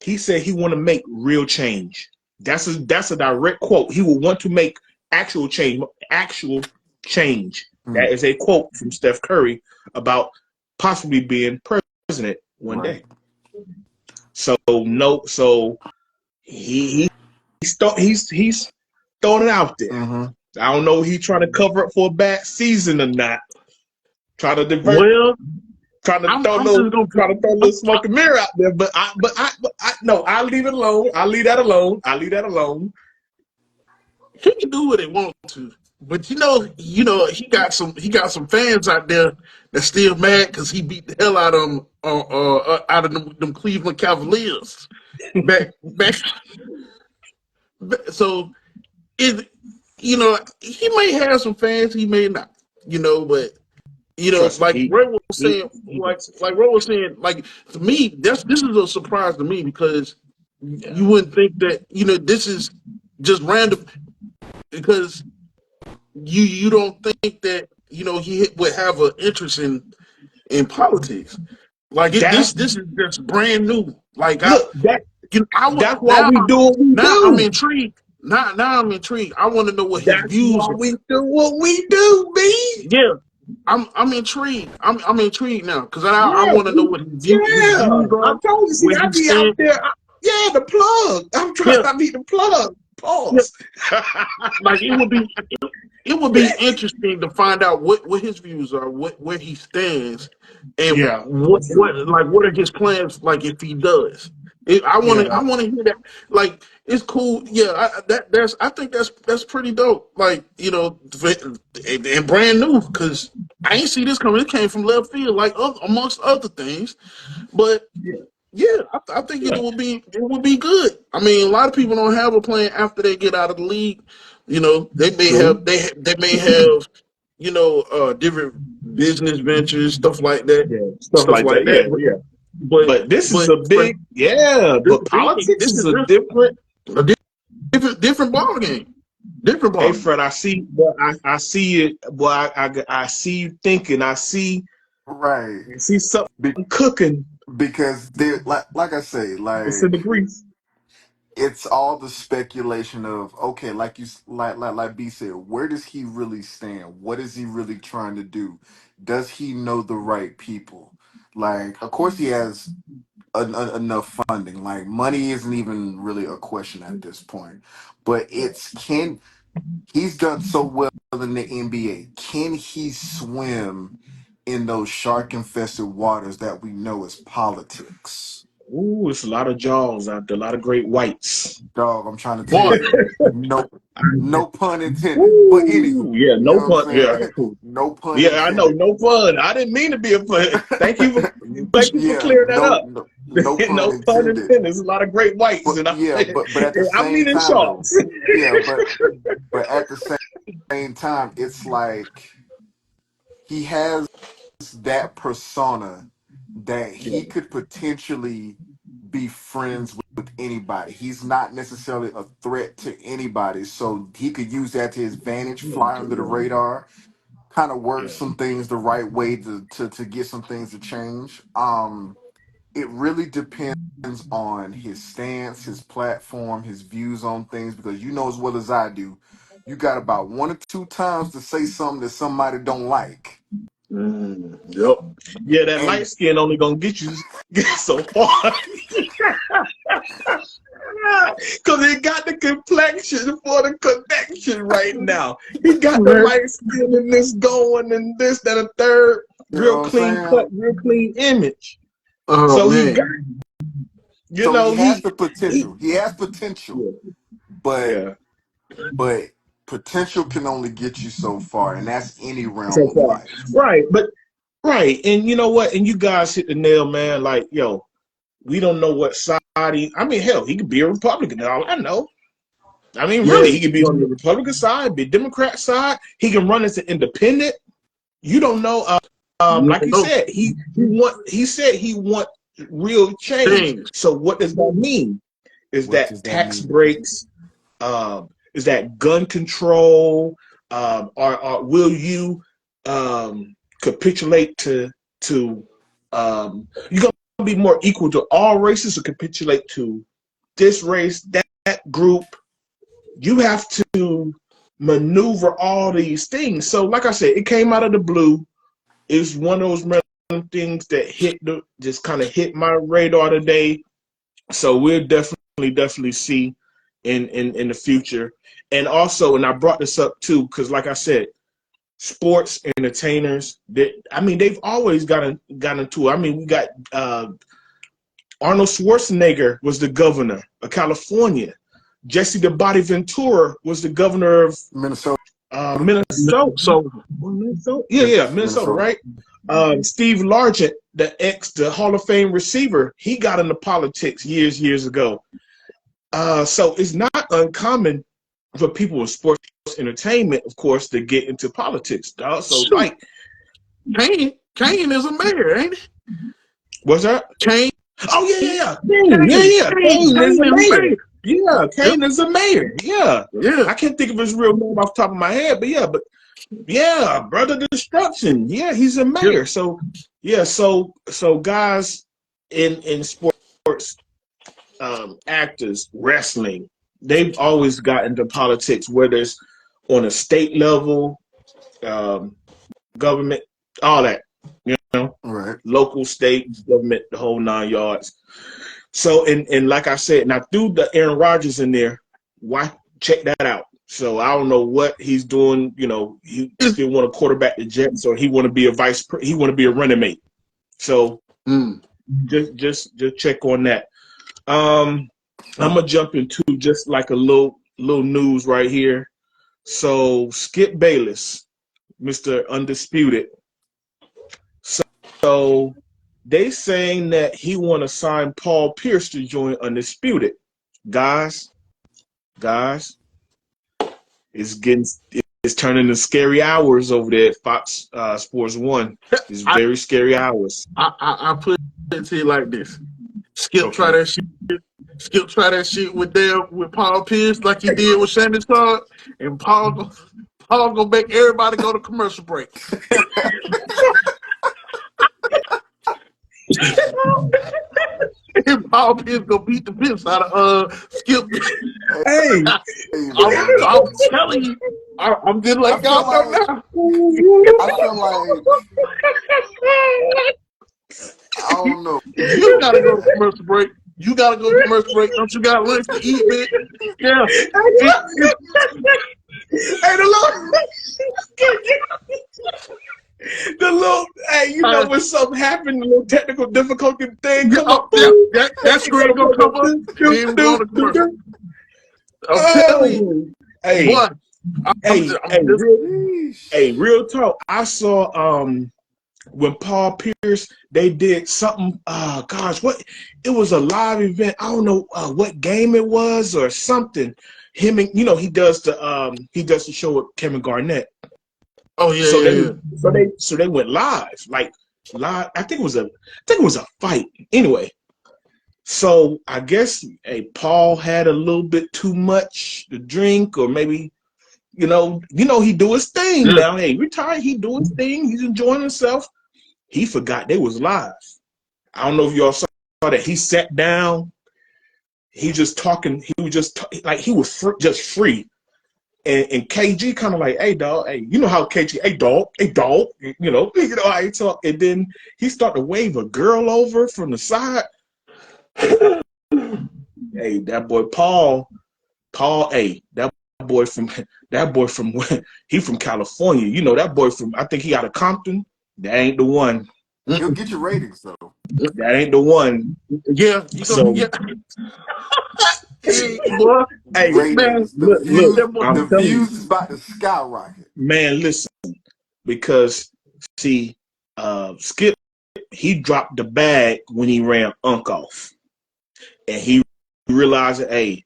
He said he want to make real change. That's a direct quote. He will want to make actual change. That is a quote from Steph Curry about possibly being president one day. So he's throwing it out there. I don't know if he's trying to cover up for a bad season or not. Try to divert. trying to I'm just gonna trying to throw a little smoke and mirror out there. But I no, I'll leave it alone. I'll leave that alone. I'll leave that alone. he can do what he wants to. But he got some fans out there that's still mad because he beat the hell out of them out of them Cleveland Cavaliers back. So it he may have some fans, he may not, but Trust me, like Ray was saying, like Ray was saying, like to me, this is a surprise to me because yeah, you wouldn't think that this is just random because you don't think that he would have an interest in politics. Like that's this is just brand new. Like look I want that's why we do what we now I'm do. intrigued. Now I'm intrigued. I want to know what his That's views why are. we do what we do, B. Yeah, I'm intrigued. I'm intrigued now because I Yeah, want to know what his yeah. views I are, told you, see, where I he be out stands. there. Yeah, the plug. Yeah, I need the plug. yeah. Pause. Like it would be interesting to find out what his views are, where he stands, and Yeah, for sure. what are his plans like if he does. Yeah, I want to hear that. Like it's cool. Yeah, I think that's pretty dope. Like and brand new because I ain't see this coming. It came from left field, like amongst other things. But yeah, yeah, I think yeah. it would be good. I mean, a lot of people don't have a plan after they get out of the league. They may True. have they may have different business ventures, Yeah, stuff stuff like like that. that. Yeah, yeah. But But this is but a but big, yeah. this But politics this is is a just different. a different ball game. Different Hey, ball game. Fred, I see. Well, I see it. Well, I see you thinking. Right. I see something Be- cooking. because they like I say, It's in the like grease. it's all the speculation of okay, like like B said, where does he really stand? What is he really trying to do? Does he know the right people? Like, of course, he has enough funding. Like, money isn't even really a question at this point. But it's can he's done so well in the NBA? Can he swim in those shark infested waters that we know as politics? Ooh, it's a lot of jaws out there. A lot of great whites. Dog, I'm trying to tell Boy, you. No, no pun intended. But Ooh, anywho, yeah, you know no what I'm pun. Yeah, saying? cool. No pun Yeah, I know, intended. no fun. I didn't mean to be a fun. Thank you for Yeah, clearing that up. no pun No pun intended. intended. There's a lot of great whites, But and yeah, but at the I same mean in time though, sharks. yeah, but at the same time, it's like he has that persona that Yeah, he could potentially be friends with anybody. He's not necessarily a threat to anybody, so he could use that to his advantage, fly under the radar, kind of work yeah, some things the right way to get some things to change. It really depends on his stance, his platform, his views on things, because you know as well as I do, you got about one or two times to say something that somebody don't like. yep. yeah. That light And skin only gonna get so far. Because he got the complexion for the connection right now. He got the Man, light skin and this going and this, that, a third. you know Real what I'm clean cut, saying? real clean image. oh So he got, man, you So he know, has the he potential. He has potential, yeah, but yeah, but potential can only get you so far, and that's any realm so of far. life. Right, but right. And you know what? And you guys hit the nail, man. Like, yo, we don't know what side I mean, hell, he could be a Republican. All I know. I mean, really, yeah, he could be on the Republican side, be Democrat side. He can run as an independent. You don't know. Like he no said, he said he want real change. change. So what does that mean? Is What that does that tax mean? breaks? Is that gun control? Or will you capitulate to you gonna be more equal to all races, or capitulate to this race, that group? You have to maneuver all these things. So, like I said, it came out of the blue. It's one of those random things that just kind of hit my radar today. So we'll definitely see in the future. And also, and I brought this up too, because like I said, sports entertainers that, I mean, they've always gotten into it. I mean, we got Arnold Schwarzenegger was the governor of California. Jesse the Body Ventura was the governor of Minnesota. Minnesota. So Minnesota? Yeah, Minnesota, right? Steve Largent, the Hall of Fame receiver, he got into politics years ago. So it's not uncommon for people with sports entertainment, of course, to get into politics, dog. So shoot, like, Kane is a mayor, ain't it? what's that? Kane, Oh yeah. Kane Kane is a is a mayor. mayor. Yeah, Yep. Kane is a mayor. Yeah. Yeah. I can't think of his real name off the top of my head, but Brother Destruction. Yeah, he's a mayor. Yep. So yeah, so guys in sports, actors, wrestling, they've always got into politics, whether it's on a state level, government, all that, Right. local, state, government, the whole 9 yards. So, and like I said, now threw the Aaron Rodgers in there. Why? Check that out. So I don't know what he's doing. He still want to quarterback the Jets, or he want to be he want to be a running mate. So just check on that. I'm gonna jump into just like a little news right here. So Skip Bayless, Mr. Undisputed. So they saying that he want to sign Paul Pierce to join Undisputed. Guys, it's turning to scary hours over there at Fox Sports 1. It's very scary hours. I put it to you like this. Skip try that shit. Skip try that shit with Paul Pierce like he did with Shannon Sharp, and Paul gonna make everybody go to commercial break. And Paul Pierce gonna beat the piss out of Skip. Hey, I'm telling you, I'm just like y'all know now. I feel like I don't know. You gotta go to commercial break. You gotta go to commercial break. Don't you got lunch to eat, man? Yeah. Hey, hey, when something happened, the little technical difficulty thing come up. That screen gonna come up. Then we go to commercial. I'm telling you. Hey, what? Real talk. I saw when Paul Pierce, they did something. What? It was a live event. I don't know what game it was or something. Him and he does the show with Kevin Garnett. Oh yeah. So they went live. I think it was a fight. Anyway, so I guess Paul had a little bit too much to drink, or maybe he do his thing now. Hey, retired, he do his thing. He's enjoying himself. He forgot they was live. I don't know if y'all saw that. He sat down. He just talking. He was just like he was just free. And KG kind of like, hey dog, hey, you know how KG, hey dog, you know how he talk. And then he started to wave a girl over from the side. Hey, that boy Paul, hey, that boy from he from California. You know that boy from, I think he out of Compton. That ain't the one. He'll get your ratings though. That ain't the one. Yeah. Hey, ratings. man, The views is about to skyrocket. Man, listen, because see, Skip, he dropped the bag when he ran Unk off, and he realized that, hey,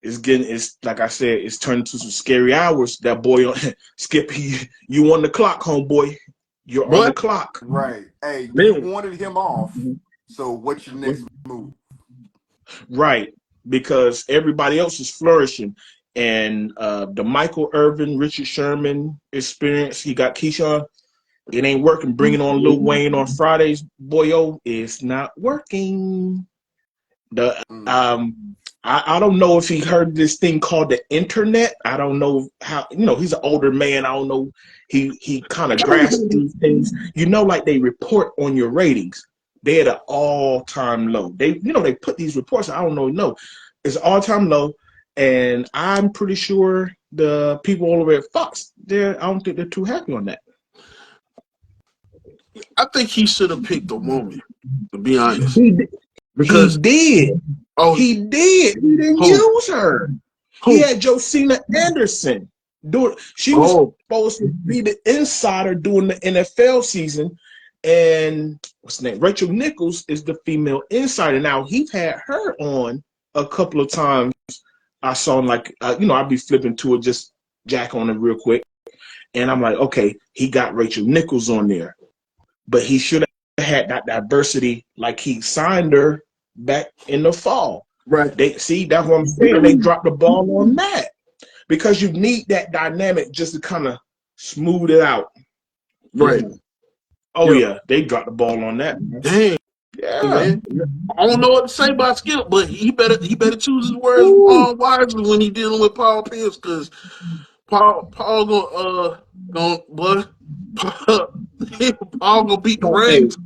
it's like I said, it's turning to some scary hours. That boy, Skip, you on the clock, homeboy. You're on the clock. Right. Hey, you wanted him off. So what's your next move? Right. Because everybody else is flourishing. And the Michael Irvin, Richard Sherman experience, he got Keyshawn. It ain't working. Bringing on Lil Wayne on Fridays, boyo, it's not working. I don't know if he heard this thing called the internet. I don't know how, he's an older man. I don't know. He kind of grasps these things. Like they report on your ratings. They at an all-time low. They put these reports. I don't know. No, it's all-time low, and I'm pretty sure the people all over at Fox, I don't think they're too happy on that. I think he should have picked a woman, to be honest. He did. Because He did. He didn't who use her. He had Josina Anderson doing. She was supposed to be the insider during the NFL season, and what's the name? Rachel Nichols is the female insider. Now he's had her on a couple of times. I saw him I'd be flipping to it, just jack on it real quick, and I'm like, okay, he got Rachel Nichols on there, but he should have had that diversity, like he signed her back in the fall. Right. That's what I'm saying. They dropped the ball on that because you need that dynamic just to kind of smooth it out. Right. Yeah. They dropped the ball on that. Dang. Yeah. Man. I don't know what to say about Skip, but he better choose his words wisely when he dealing with Paul Pierce, because Paul Paul gonna beat the brains.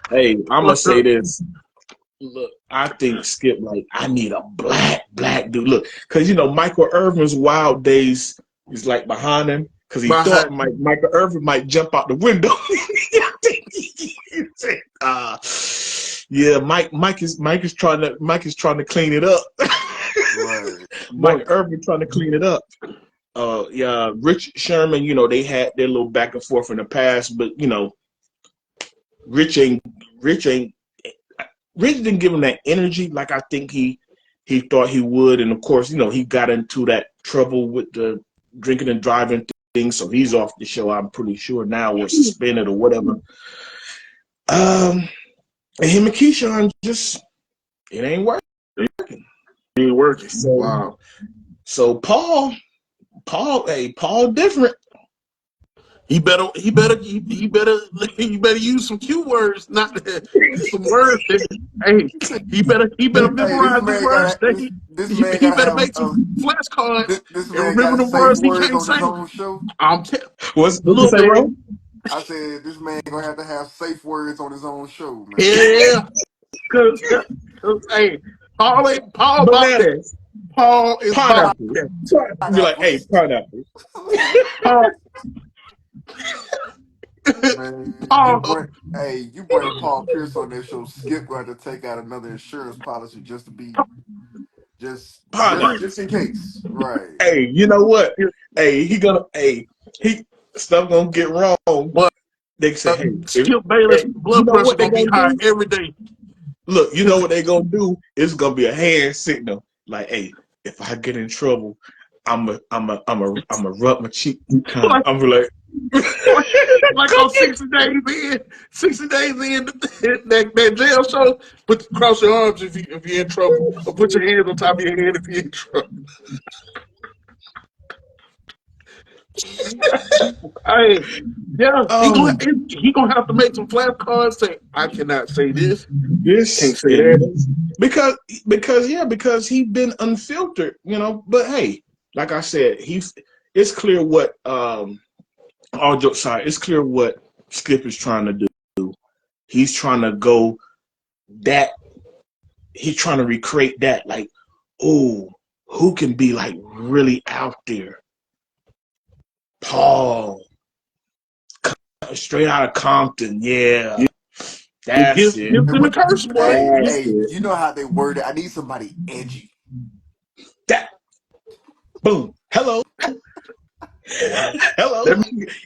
Hey, I'm gonna say this. Look, I think Skip I need a black dude. Look, because Michael Irvin's wild days is behind him, because he thought Michael Irvin might jump out the window. Mike is trying to clean it up. Right. Mike Irvin trying to clean it up. Rich Sherman, they had their little back and forth in the past, but Rich didn't give him that energy like I think he thought he would, and of course, he got into that trouble with the drinking and driving thing, so he's off the show. I'm pretty sure now, or suspended or whatever. And him and Keyshawn it ain't working. It ain't working. So, wow. So Paul different. He better use some cue words, not some words. Hey, he better memorize the words. He better make some flashcards This and man remember got the safe words he words can't on say. his own show. What's you say, bro? I said this man gonna have to have safe words on his own show, man. Yeah, cause hey, Paul about that. Paul is pineapple. About that. Be like, hey, pineapple. Man, Paul. you bring Paul Pierce on this show, Skip going to take out another insurance policy just to be just in case. Right. Hey, you know what? Hey, stuff gonna get wrong. But they say, hey, Skip Bayless blood pressure gonna be high every day. Look, you know what they gonna do? It's gonna be a hand signal. Like, hey, if I get in trouble, I'm a rub my cheek. I'm like on 60 days in, that jail show, cross your arms if you're in trouble, or put your hands on top of your head if you're in trouble. Hey, yeah, he gonna have to make some flashcards. Say, I cannot say this. Can't say that. Because he's been unfiltered, But hey, like I said, it's clear what all jokes aside, it's clear what Skip is trying to do. He's trying to go that. He's trying to recreate that. Like, oh, who can be really out there? Paul, straight out of Compton, yeah. That's it. Give them a curse word. Hey, you know how they word it. I need somebody edgy. Boom. Hello.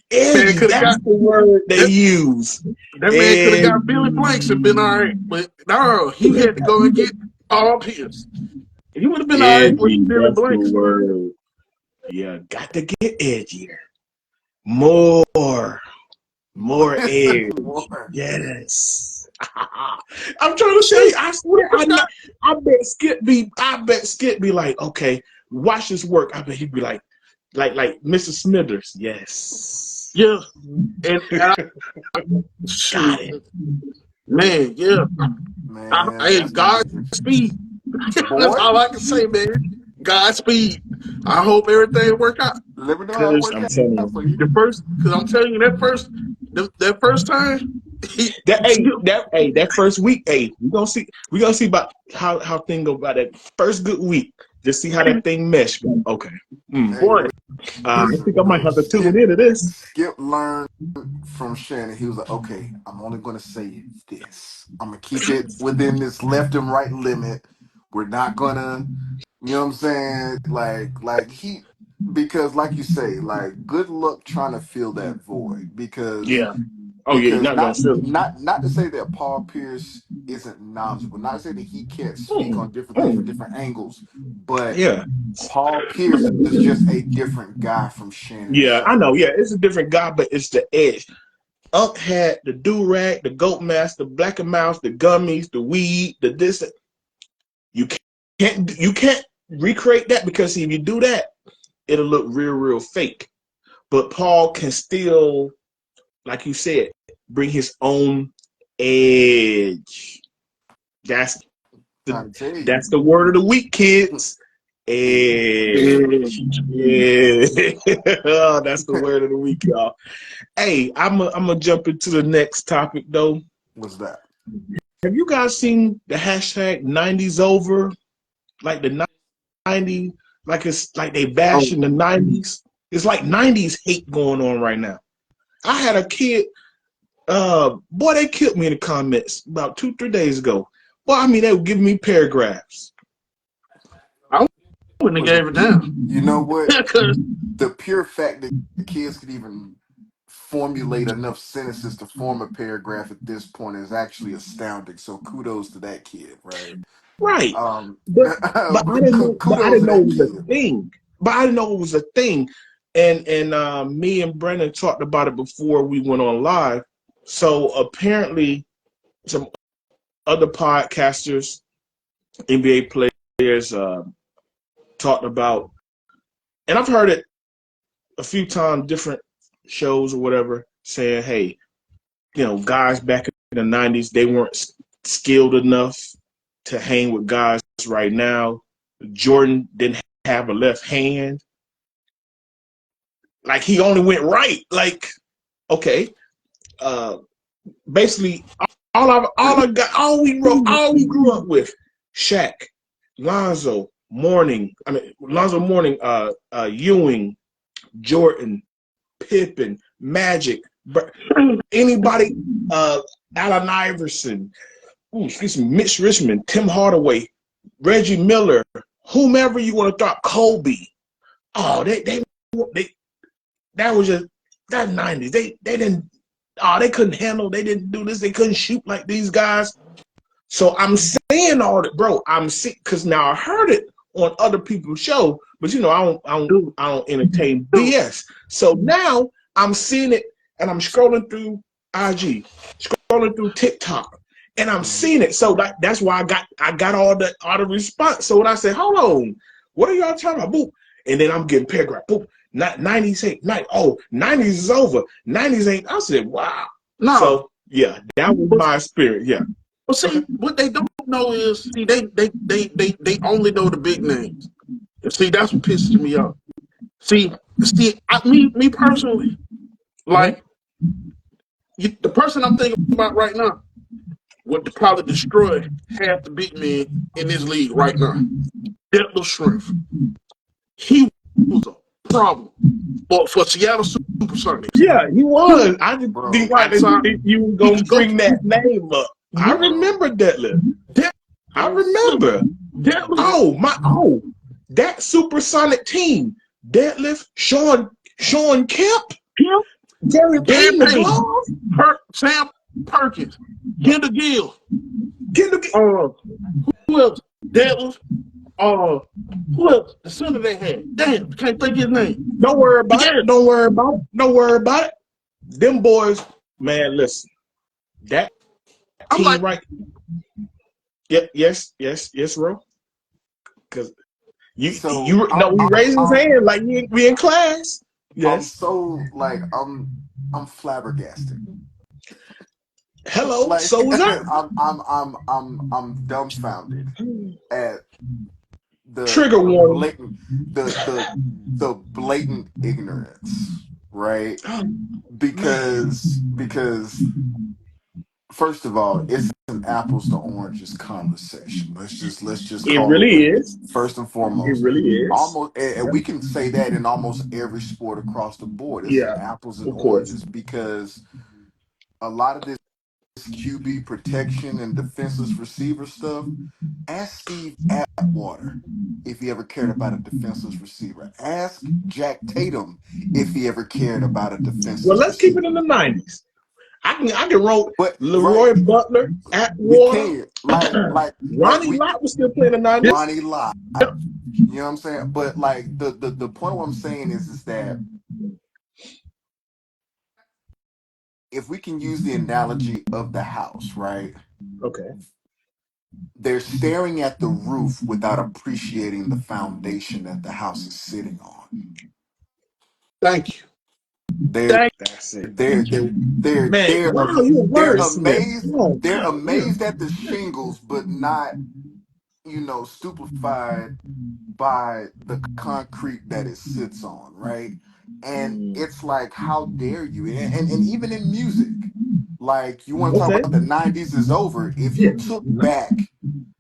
Edgy. That's the word they use. That man could have got Billy Blanks and been all right, but no, he had to go and get Paul Pierce. He would have been all right with Billy Blanks. Yeah, got to get edgier. More edge. Yes. I'm trying to say, I swear, I bet Skip be like, okay, watch this work. I bet he'd be like Mr. Smithers. Yes. Yeah. And got it. Man, yeah. Man, hey, Godspeed. That's all I can say, man. Godspeed. I hope everything work out. Let me know how it works out for you. Because I'm telling you, that first time. That first week, we gonna see about how things go about that first good week. Just see how that thing mesh. Okay. Hey, Boy, I listen, think I might bro. have to tune into this. Skip learned from Shannon. He was like, okay, I'm only gonna say this. I'm gonna keep it within this left and right limit. We're not gonna, you know what I'm saying? Like he, because like you say, like good luck trying to fill that void because Yeah. Oh yeah, you're not gonna feel it. not to say that Paul Pierce isn't knowledgeable, not to say that he can't speak Mm, on different things from mm. different angles, but Yeah. Paul Pierce is just a different guy from Shannon Yeah, I Sharp. know. Yeah, it's a different guy, but it's the edge. Unc had the do rag, the goat mask, the black and mouse, the gummies, the weed, the this. You can't recreate that because if you do that, it'll look real fake. But Paul can still, like you said, bring his own edge. That's the Trying to tell you. that's the word of the week, kids. Edge. Edge. Yeah. Oh, that's the word of the week, y'all. Hey, I'm gonna jump into the next topic though. What's that? Have you guys seen the hashtag 90s over? Like the 90s, like it's like they oh, bashing the 90s. It's like 90s hate going on right now. I had a kid, boy, they killed me in the comments about 2, 3 days ago. Well, I mean, they were giving me paragraphs. I wouldn't have But gave it down. you know what? Because The pure fact that the kids could even formulate enough sentences to form a paragraph at this point is actually astounding. So kudos to that kid, right? Right. Um, But I didn't know but I kudos to didn't know that it was kid. a thing. But I didn't know it was a thing. And me and Brennan talked about it before we went on live. So apparently some other podcasters, NBA players, talked about, and I've heard it a few times, different shows or whatever, saying, "Hey, guys back in the '90s, they weren't skilled enough to hang with guys right now. Jordan didn't have a left hand, like he only went right. Like, okay, uh, basically, all we grew up with, Shaq, Lonzo Mourning, Ewing, Jordan, Pippen, Magic, anybody, Allen Iverson, excuse me, Mitch Richmond, Tim Hardaway, Reggie Miller, whomever you want to throw, Kobe. Oh, they that was just that 90s. They didn't. Oh, they couldn't handle. They didn't do this. They couldn't shoot like these guys. So I'm saying all that, bro. I'm sick because now I heard it on other people's show, but dude, I don't entertain BS. So now I'm seeing it, and I'm scrolling through IG, scrolling through TikTok, and I'm Mhm. seeing it. So that's why I got all the response. So when I say, hold on, what are y'all talking about? Boop. And then I'm getting paragraph. Boop. Not 90s ain't night. Oh, 90s is over. 90s ain't. I said, wow. no. So yeah, that was But, my spirit. Yeah. but Okay. see, what they don't know is, see, they only know the big names. And see, that's what pisses me off. Me personally, Mm-hmm. like the person I'm thinking about right now would probably destroy half the big men in this league right now. Deadlift strength. He was a problem for Seattle Supersonics. Yeah, he He was. was Bro, I right didn't side. think you were He gonna could go bring to that name up. I bro, remember Detlef. I Deadlift. remember. Deadlift. that That supersonic team. Deadlift, Sean Kemp, Him. Gary Gary Payne, the Payne. glove, Sam Perkins. Kendall Gill. Kendall. Uh, who else? Deadlift. Uh, who else? The center they had. Damn, can't think his name. Don't worry about it. Yeah, Don't worry about it. Don't worry about it. Them boys, man. Listen, that I'm team like, right. Yeah, yes, bro. Because so no, he raised his hand like we in class. I'm Yes. so like I'm flabbergasted. Hello. Like So was I. I'm dumbfounded at Trigger the warning. blatant the blatant ignorance, right? Because First of all, it's an apples to oranges conversation. Let's It call it really what it is. is. First and It foremost, really is. almost, and we can say that in almost every sport across the board. It's an Yeah, apples and of course. oranges because a lot of this QB protection and defenseless receiver stuff. Ask Steve Atwater if he ever cared about a defenseless receiver. Ask Jack Tatum if he ever cared about a Well, defenseless let's keep it in receiver. the '90s. I can roll But right, Leroy Butler, we Atwater, can like Ronnie we Lott was still playing the '90s. Ronnie Lott. You know what I'm saying? But like the point what I'm saying is that if we can use the analogy of the house, right? Okay. They're staring at the roof without appreciating the foundation that the house is sitting on. Thank you. They're Thank That's it. they're they're they're Man, they're wow, you a they're wordsmith. amazed. Oh They're my amazed at the shingles, but not, stupefied by the concrete that it sits on, right? And God. it's like, how dare you? And even in music, like you want to talk Okay. about the '90s is over. If Yeah. you took back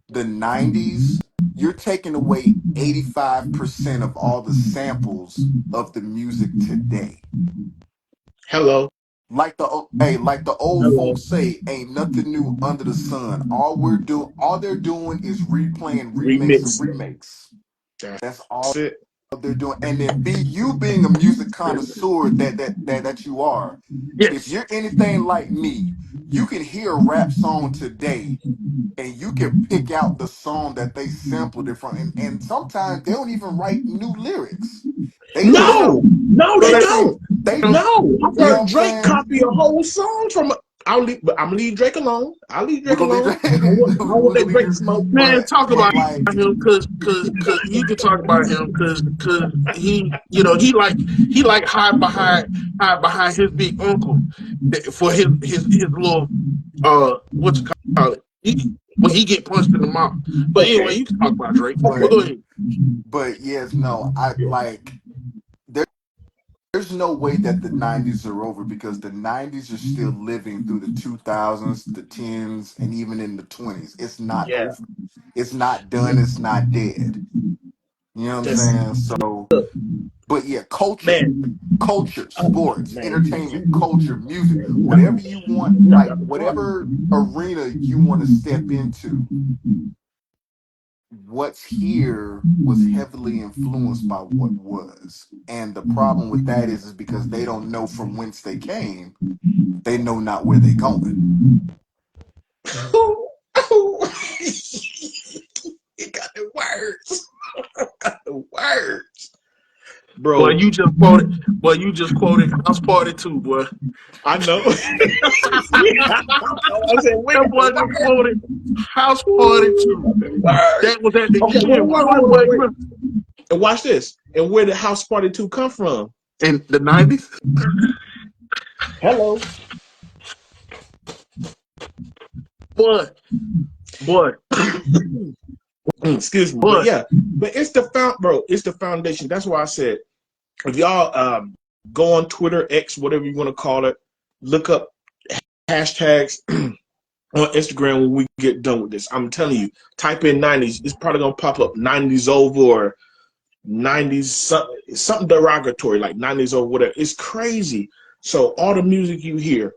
the '90s, you're taking away 85% of all the samples of the music today. Hello. Like the old Hello. folks say, ain't nothing new under the sun. All they're doing is replaying remakes of Remix. remakes. That's That's all it. they're doing. And then you being a music connoisseur that you are, if yes. you're anything like me, you can hear a rap song today and you can pick out the song that they sampled it from. And sometimes they don't even write new lyrics. They just No, no, No, they they basically don't. they No, I've you know what heard I'm Drake saying? copy a whole song from. But I'm gonna leave Drake alone. I'll leave We're Drake gonna leave alone. I don't want we're that gonna leave Drake you, smoke. man, talk but about like him cause you can talk about him cause he he like hide behind his big uncle for his little what you call it. When he get punched in the mouth. But anyway, Okay, you can talk about Drake. But but go ahead. but yes, no, I like there's no way that the '90s are over because the '90s are still living through the 2000s, the 10s, and even in the 20s. It's not yeah, over. It's not done. It's not dead. You know what I'm that's saying? So, but yeah, man. Oh sports, man, entertainment, culture, music, whatever no, you want, you're not like gonna start. whatever arena you want to step into, what's here was heavily influenced by what was. And the problem with that is because they don't know from whence they came, they know not where they're going. You got the words. The words, Boy, bro. you just quoted House Party 2, boy. I know. I said, we That got the boy just quoted words. House Party Ooh, 2. the words. That was at the Okay, end. wait. And watch this. And where did House Party 2 come from? In the 90s? Hello. Boy, boy, Excuse me. But boy. yeah, but it's the bro, it's the foundation. That's why I said if y'all go on Twitter, X, whatever you want to call it, look up hashtags on Instagram when we get done with this. I'm telling you, type in '90s. It's probably gonna pop up '90s over or '90s something derogatory like '90s over whatever. It's crazy. So all the music you hear,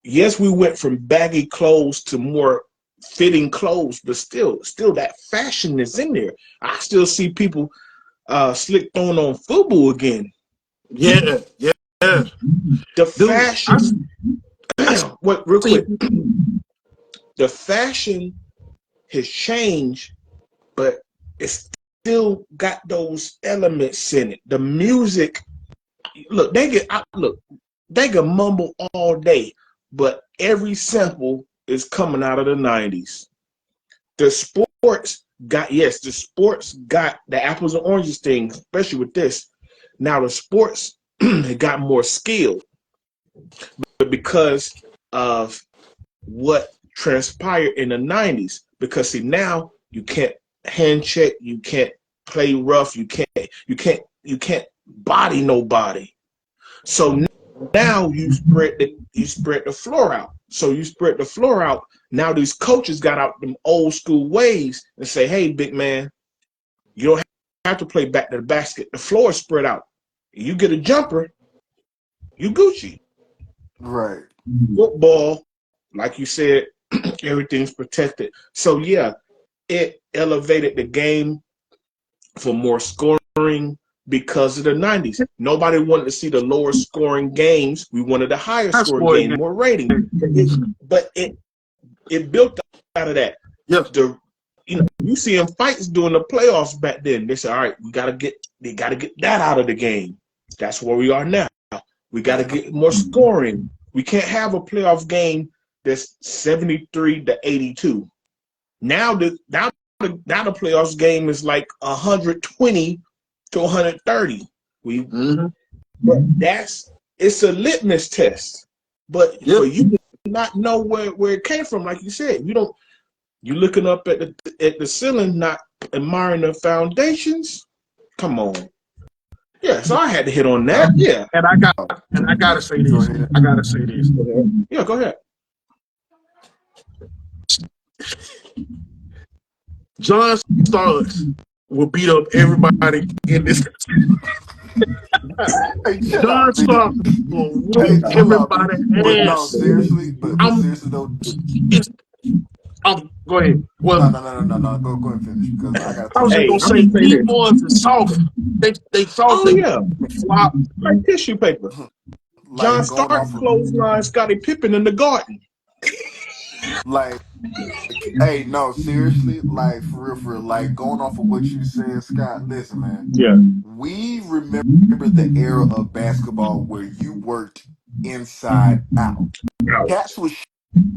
yes, we went from baggy clothes to more fitting clothes, but still that fashion is in there. I still see people slick throwing on football again. Yeah, yeah, yeah. The Dude, fashion, I what real seen quick, the fashion has changed, but it's still got those elements in it. The music, look, they can mumble all day, but every sample is coming out of the '90s. The sports got the apples and oranges thing, especially with this. Now the sports got more skill, but because of what transpired in the '90s. Because see now you can't hand check, you can't play rough, you can't body nobody. So now you spread the floor out. So you spread the floor out. Now these coaches got out them old school ways and say, hey, big man, you don't have to play back to the basket. The floor is spread out. You get a jumper, you Gucci. Right. Football, like you said, everything's protected. So yeah, it elevated the game for more scoring because of the 90s. Nobody wanted to see the lower scoring games. We wanted a higher High scoring scoring game, game. more rating. But it built out of that. Yeah. You see them fights during the playoffs back then. They said, all right, they gotta get that out of the game. That's where we are now. We gotta get more scoring. We can't have a playoff game that's 73-82. Now the playoffs game is like 120 to 130. But it's a litmus test. But for you to not know where it came from, like you said, you looking up at the ceiling, not admiring the foundations. Come on. Yeah, so I had to hit on that. Yeah. And I gotta say Go this. ahead. I gotta say this. Yeah, go ahead. John Starks will beat up everybody in this. Hey, chill John out, B. Starks will whoop Hey, chill out, B. everybody's But no, ass. seriously, but seriously though, Go ahead. Well, no. Go ahead and finish because I gotta I was touch just on Hey, gonna I'm something. say gonna say these this. boys are soft. They soft. Oh They yeah, flop. like tissue paper. John Like going Stark off of clothesline Scottie Pippen in the Garden. like, hey, no, seriously, like for real, like going off of what you said, Scott. Listen, man, Yeah. we remember the era of basketball where you worked inside out. Ouch. Cats was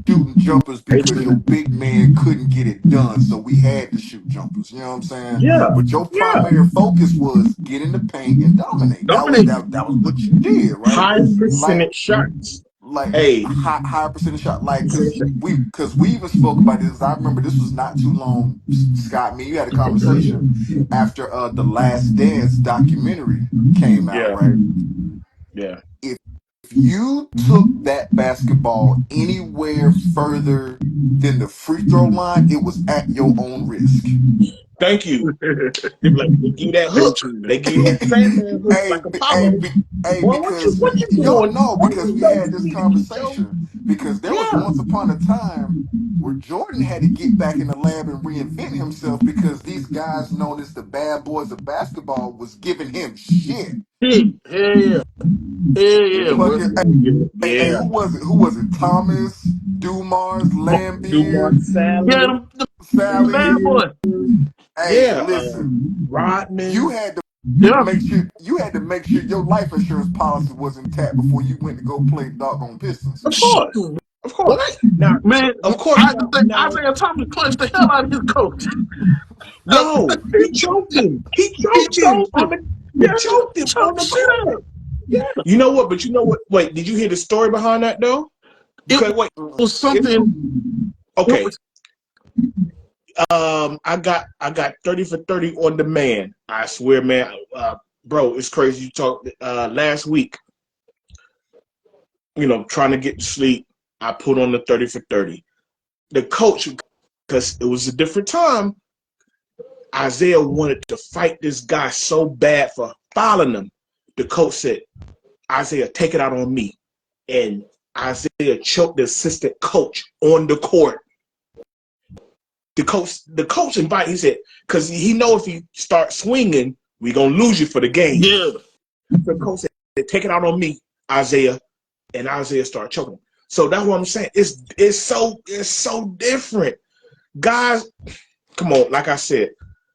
shooting jumpers because your big man couldn't get it done, so we had to shoot jumpers. You know what I'm saying? Yeah. But your Yeah. primary focus was get in the paint and dominate. Dominate. That was what you did, right? High Like percentage shots. like Hey. higher percentage shot, like because we even spoke about this. I remember this was not too long. Scott, me, you had a conversation after the Last Dance documentary came out, Yeah. right? Yeah. If you took that basketball anywhere further than the free throw line, it was at your own risk. Thank you. They be like, they give you that hook. They give you that Sandman hook Hey, like b- hey, Apollo. b- hey, Boy, because what you yo, doing? no, What because you we know had you this need to be Joe? conversation. Because there was Yeah. once upon a time where Jordan had to get back in the lab and reinvent himself because these guys known as the bad boys of basketball was giving him shit. Hell yeah. Hell yeah, bro. Fucking, hey, Yeah. who was it? Who was it? Thomas, Dumars, Dumont Lambeer, Yeah, Sally. them bad Sally. boy. Hey, Yeah. listen, you Rodman. had to Yeah. make sure your life insurance policy was intact before you went to go play doggone Pistons. Of course. Shoot. Of course. What? Now, Man, of course, I think now, Isaiah Thomas punched the hell out of his coach. yo, he choked him. He He choked him choked on him. the. He Yeah, choked him on choked the the shit out. court. Yeah. You know what? But you know what? Wait, did you hear the story behind that though? It Because wait, was if something. It okay, was I got 30 for 30 on the man. I swear, man, bro, it's crazy. You talked last week. Trying to get to sleep. I put on the 30 for 30. The coach, because it was a different time. Isaiah wanted to fight this guy so bad for fouling him. The coach said, Isaiah, take it out on me. And Isaiah choked the assistant coach on the court. The coach invited, he said, because he know if he start swinging, we going to lose you for the game. yeah. The coach said, take it out on me, Isaiah. And Isaiah started choking him. So that's what I'm saying. It's so different. Guys, come on, like I said,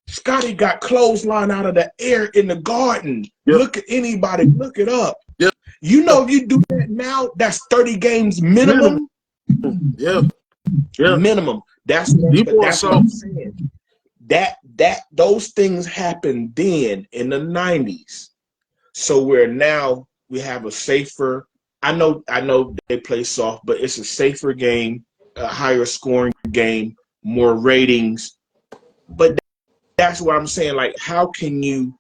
Scotty got clothesline out of the air in the Garden. Yep. Look at anybody, look it up. Yep. If you do that now, that's 30 games minimum. Yeah. Yeah. Minimum. That's what I'm saying. Those things happened then in the 90s. So we have a safer. I know they play soft, but it's a safer game, a higher scoring game, more ratings. But that's what I'm saying. Like, how can you,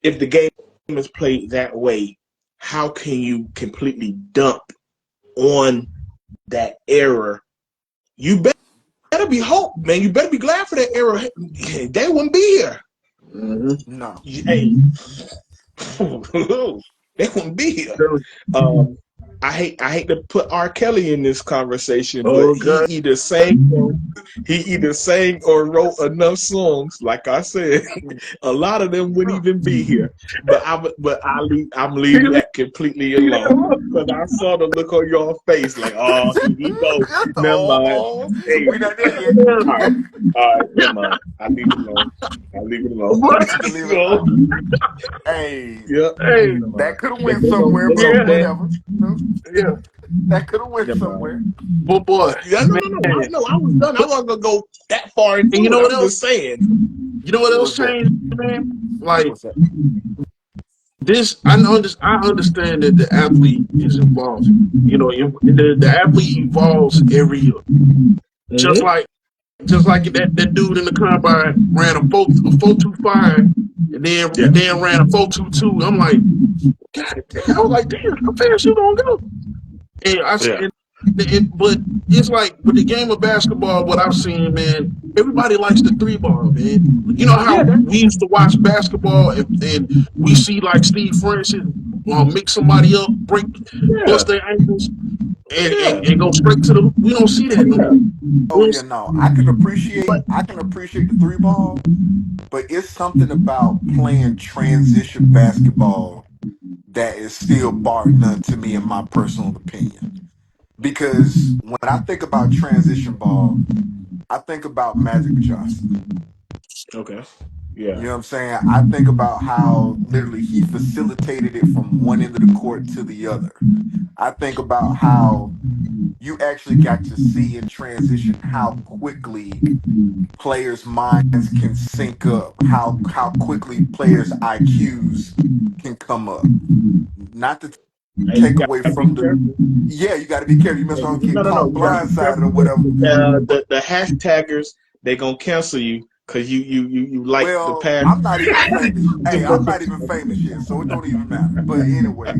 if the game is played that way, how can you completely dump on that era? You better be hope, man. You better be glad for that era. They wouldn't be here. No. Hey, they wouldn't be here. I hate to put R. Kelly in this conversation, but he Okay. either sang or wrote enough songs. Like I said, a lot of them wouldn't even be here. But I'm leaving that completely alone because I saw the look on your face, like, oh, here we go. Never mind. Oh, Hey, we not there yet. all right, never mind. I leave it alone. I leave it alone. You can leave it. So, Hey, yeah, Hey, never that mind. could have They, went they gonna, somewhere, they but gonna, yeah, they, whatever. No, yeah. that could have went never mind. somewhere. But boy, Yeah, no. man. I was done. I But wasn't gonna go that far into and you it. know what I'm else? just saying. You know what else What's that? changed, man? Like What's that? this, I understand that the athlete is evolving. You know, the athlete evolves every year. Just Mm-hmm. like that dude in the combine ran a 4.25 Yeah, and then ran a 4.22. I'm like, God damn! I was like, damn, how fast you gonna go? And yeah, but it's like with the game of basketball, what I've seen, man, everybody likes the three ball, man. You know yeah, how we used to watch basketball and we see like Steve Francis mix somebody up, yeah, bust their ankles, yeah, and go straight to the. We don't see that no yeah. more. Oh yeah, no. I can appreciate the three ball, but it's something about playing transition basketball that is still bar none to me in my personal opinion. Because when I think about transition ball, I think about Magic Johnson. Okay. You Yeah, know what I'm saying? I think about how literally he facilitated it from one end of the court to the other. I think about how you actually got to see in transition how quickly players' minds can sync up, how quickly players' IQs can come up. Not to and you take away gotta be from the careful. yeah, you got to be careful. You mess around and get No. caught You gotta be blindsided careful or because whatever. But the hashtaggers they gonna cancel you because you like the well, past. I'm not even famous. Hey, I'm not even famous yet, so it don't even matter. But anyway,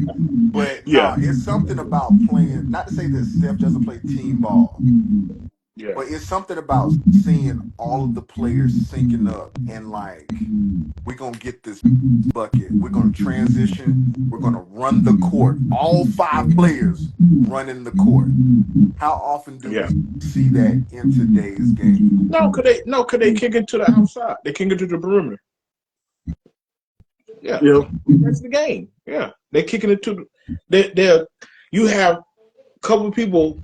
but Yeah, nah, it's something about playing. Not to say that Steph doesn't play team ball, yeah, but it's something about seeing all of the players syncing up and like we're gonna get this bucket. We're gonna transition. We're gonna run the court. All five players running the court. How often do yeah. we see that in today's game? Could they kick it to the outside? They kick it to the perimeter. Yeah, Yeah, that's the game. Yeah, they're kicking it to the. They're you have a couple of people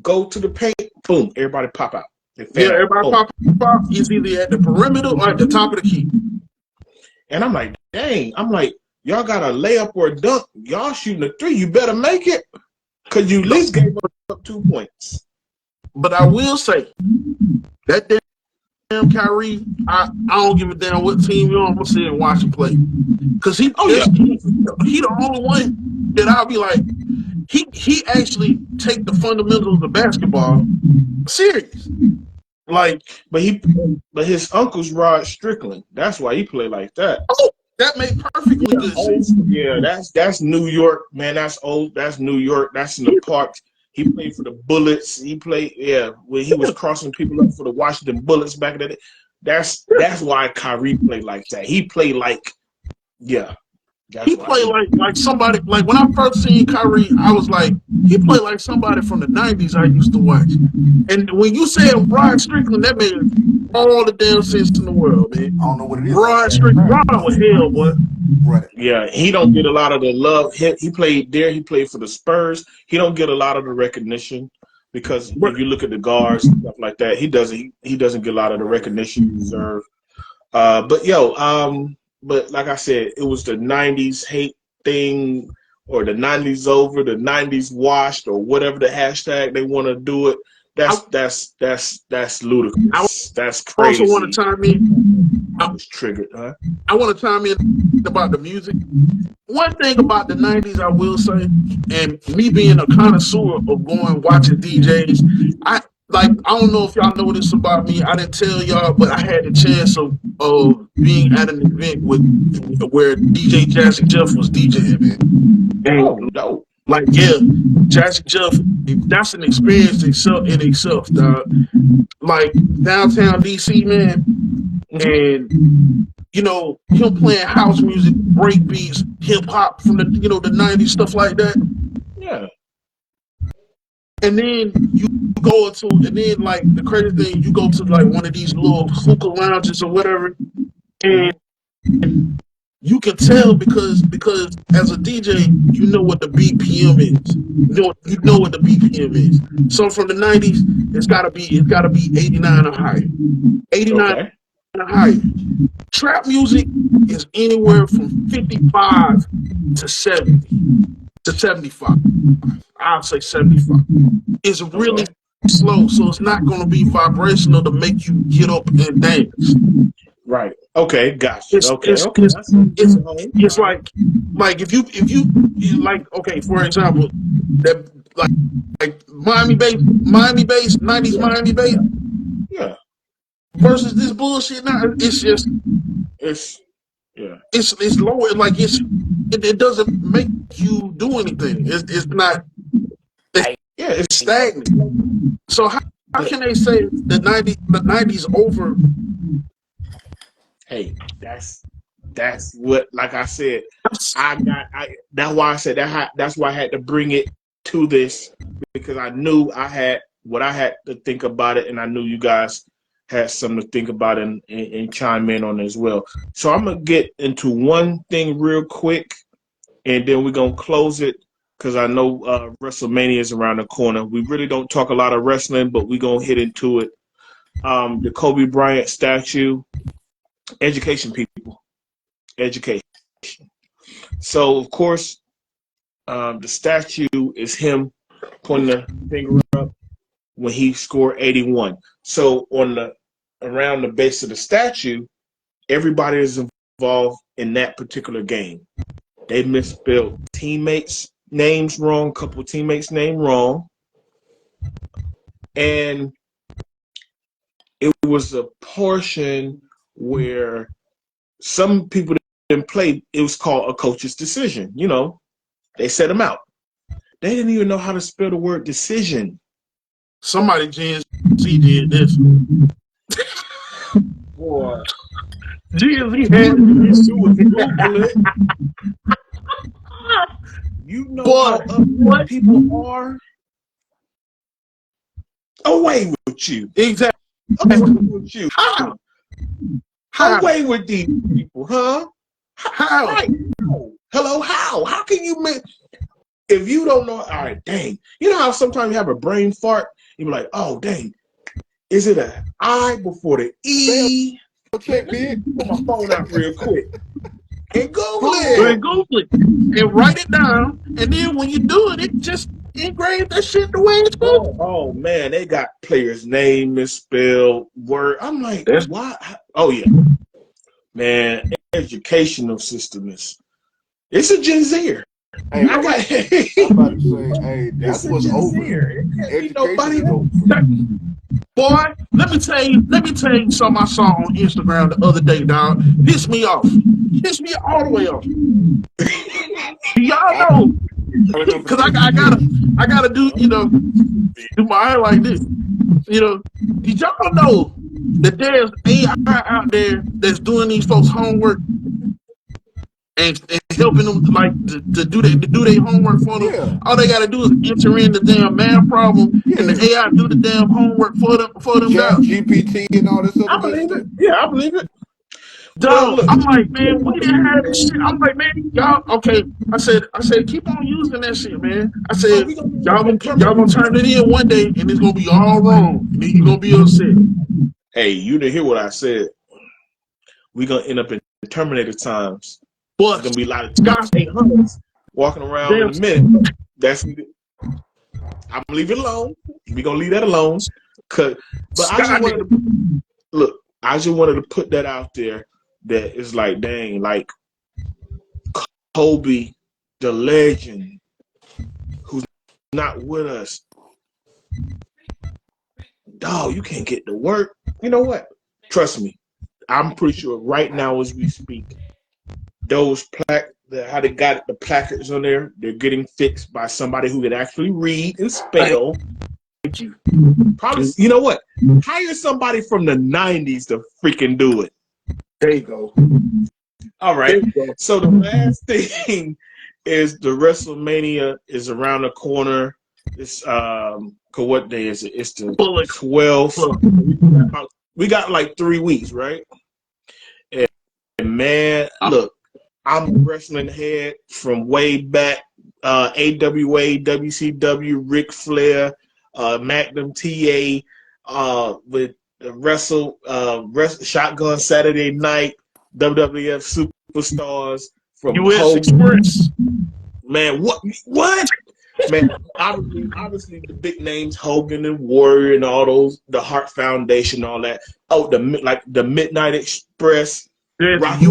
go to the paint, boom, everybody pop out. They yeah. fan out, Everybody boom. pop. It's either at the perimeter or at the top of the key. And I'm like, dang, y'all got a layup or a dunk. Y'all shooting a three. You better make it. Because you at But least gave up 2 points. but I will say that damn Kyrie, I don't give a damn what team you're on. I'm gonna sit and watch him play because Oh, yeah. he the only one that I'll be like he actually take the fundamentals of basketball serious. Like, But his uncle's Rod Strickland. That's why he play like that. oh, that made perfectly Yeah, good old. sense. Yeah, that's New York, man. That's old. That's New York. That's in the parks. He played for the Bullets. He played, yeah, when he was crossing people up for the Washington Bullets back in the day. That's why Kyrie played like that. He played like, yeah, that's He why played he. like somebody like when I first seen Kyrie, I was like, he played like somebody from the '90s I used to watch. And when you said Rod Strickland, that made all the damn sense in the world, man. I don't know what it is. Rod Strickland, Rod was hell, boy. Right. Yeah, he don't get a lot of the love. He played there. He played for the Spurs. He don't get a lot of the recognition because But if you look at the guards and stuff like that, he doesn't get a lot of the Right. recognition he deserves. But like I said, it was the '90s hate thing, or the '90s over, the '90s washed, or whatever the hashtag they want to do it. I, That's I ludicrous. That's also want crazy. to chime in. I was triggered, huh? I want to chime in about the music. One thing about the '90s, I will say, and me being a connoisseur of going watching DJs, like I don't know if y'all know this about me. I didn't tell y'all, but I had the chance of being at an event with where DJ Jazzy Jeff was DJing, man. And Oh, dope. like, yeah, Jazzy Jeff, that's an experience in itself, dog. Like downtown DC, man, Mm-hmm. and you know him playing house music, break beats, hip hop from the the '90s, stuff like that. Yeah. And then you go into, and then like the crazy thing, you go to like one of these little hookah lounges or whatever, and Mm-hmm. you can tell because as a DJ, you know what the BPM is. You know what the BPM is. So from the '90s, it's gotta be 89 or higher. 89 Okay. or higher. Trap music is anywhere from 55 to 70 to 75. I'll say 75. It's really Okay. slow, so it's not going to be vibrational to make you get up and dance. Right. Okay. Gotcha. It's Okay. it's Okay. it's I see what it's you're home. it's All right. like if you like, okay, for example, that like Miami bass, '90s Yeah. Miami bass Yeah. Yeah. versus this bullshit now. It's just It's yeah. it's lower. Like it doesn't make you do anything. It's not. It's Yeah. It's stagnant. So how but can they say the '90s over? hey, that's what like I said, I that's why I said that's why I had to bring it to this because I knew I had what I had to think about it and I knew you guys had something to think about and chime in on as well. So I'm gonna get into one thing real quick and then we're gonna close it because I know WrestleMania is around the corner. We really don't talk a lot of wrestling, but we're gonna hit into it. The Kobe Bryant statue, education people, education. So of course, the statue is him pointing the finger up when he scored 81. So on the around the base of the statue, everybody is involved in that particular game. They misspelled teammates' names wrong, couple of teammates' name wrong, and it was a portion where some people didn't play. It was called a coach's decision. You know, they set them out. They didn't even know how to spell the word decision. Somebody Gen Z did this. Boy, Gen Z all had you need to do is Google it. You know boy. how uplift What people are. Away with you. exactly? Away with you. How? How? Away with these people, huh? How? Right. Hello, how? How can you make if you don't know? All right, dang. You know how sometimes you have a brain fart? You be like, oh, dang. Is it a I before the Spell E? check, Let me big. pull my phone out real quick and Google Well, it. Google. Google it and write it down, and then when you're doing it, just engrave that shit the way it's supposed to. Oh man, they got players' name misspelled, word. I'm like, That's why? Oh yeah, man. Educational system is it's a Gen Zer. Hey, I got I'm about to say, hey, it's that's a what's Gen over. Zer. It can't be Education nobody is else. over. boy. Let me tell you something I saw on Instagram the other day, dog. Piss me off. Piss me all the way off. Do y'all I know? already know for Because I, sure. I gotta I gotta do do my eye like this. Did y'all know that there's AI out there that's doing these folks' homework and helping them to do their homework for them? Yeah, All they gotta do is enter in the damn math problem, and yeah. the AI do the damn homework for them Chat down. GPT and all this other I good believe it. stuff. Yeah, I believe it. Well, Dog, look. I'm like, man, we didn't have this shit. I'm like, man, y'all, okay. I said, keep on using that shit, man. I Oh, said, we gonna be y'all up gonna in y'all gonna turn it in one day, and it's gonna be all wrong, and then you're gonna be upset. Hey, you didn't hear what I said. We gonna end up in Terminator times. It's But gonna be a lot of Scott, T-800s walking around in damn, a minute. That's I'm gonna leave it alone. We gonna leave that alone. But I just Scott, wanted to look. I just wanted to put that out there. That it's like, dang, like Kobe, the legend, who's not with us. dog, you can't get to work. You know what? Trust me, I'm pretty sure right now as we speak, those how they got the placards on there, they're getting fixed by somebody who can actually read and spell. Thank you. Probably, you know what? Hire somebody from the '90s to freaking do it. There you go. All right. So the last thing is the WrestleMania is around the corner. It's what day is it? It's the 12th. We got like 3 weeks, right? And man, look, I'm a wrestling head from way back. AWA, WCW, Ric Flair, Magnum TA, with the Shotgun Saturday Night, WWF Superstars from US Express. Man, what? Man, obviously the big names, Hogan and Warrior and all those, the Hart Foundation, all that. Oh, the Midnight Express, Rocky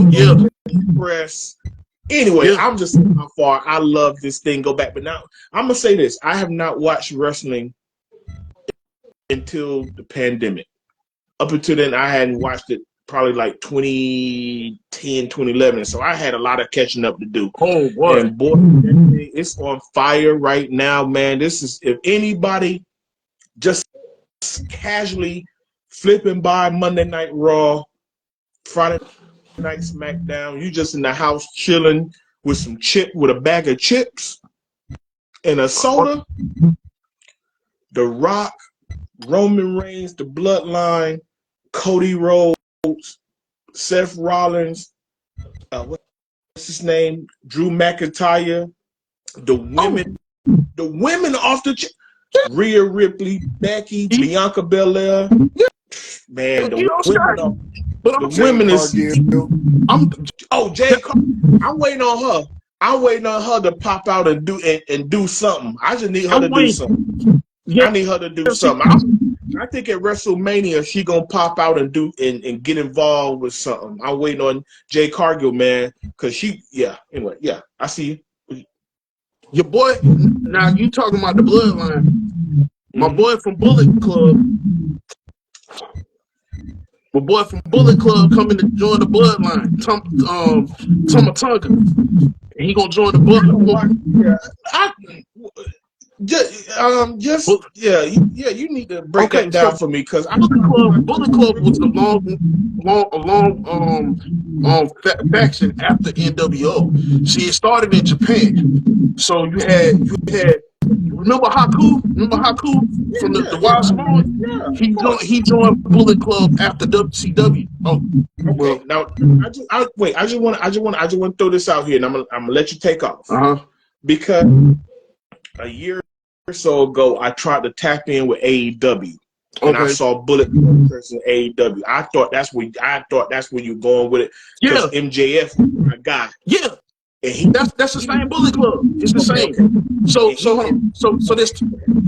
Express. Anyway, I'm just saying how far I love this thing go back. But now I'm gonna say this: I have not watched wrestling until the pandemic. Up until then, I hadn't watched it probably like 2010, 2011. So I had a lot of catching up to do. Oh, boy. And boy, it's on fire right now, man. This is, if anybody just casually flipping by Monday Night Raw, Friday Night SmackDown, you just in the house chilling with with a bag of chips and a soda, The Rock, Roman Reigns, the Bloodline, Cody Rhodes, Seth Rollins, what's his name? Drew McIntyre, the women off the Rhea Ripley, Becky, Bianca Belair. Man, the women is. Jay Cargill. I'm waiting on her. I'm waiting on her to pop out and do something. I just need her to do something. I need her to do something. I think at WrestleMania she gonna pop out and get involved with something. I'm waiting on Jay Cargill, man, because anyway, I see you. Your boy, now you talking about the Bloodline. My boy from Bullet Club. My boy from Bullet Club coming to join the Bloodline. Tomatonga. And he gonna join the Bloodline. You need to break that down for me, because Bullet Club was a long faction after NWO. See, it started in Japan. So you had remember Haku? From the Wild Samoan? He joined Bullet Club after WCW. Oh, okay. Now I just want to throw this out here, and I'm gonna let you take off. Because a year or so ago, I tried to tap in with AEW, and I saw Bullet Club versus AEW. I thought that's where you're going with it. Because MJF was my guy. Yeah. And that's the same Bullet Club. It's the same.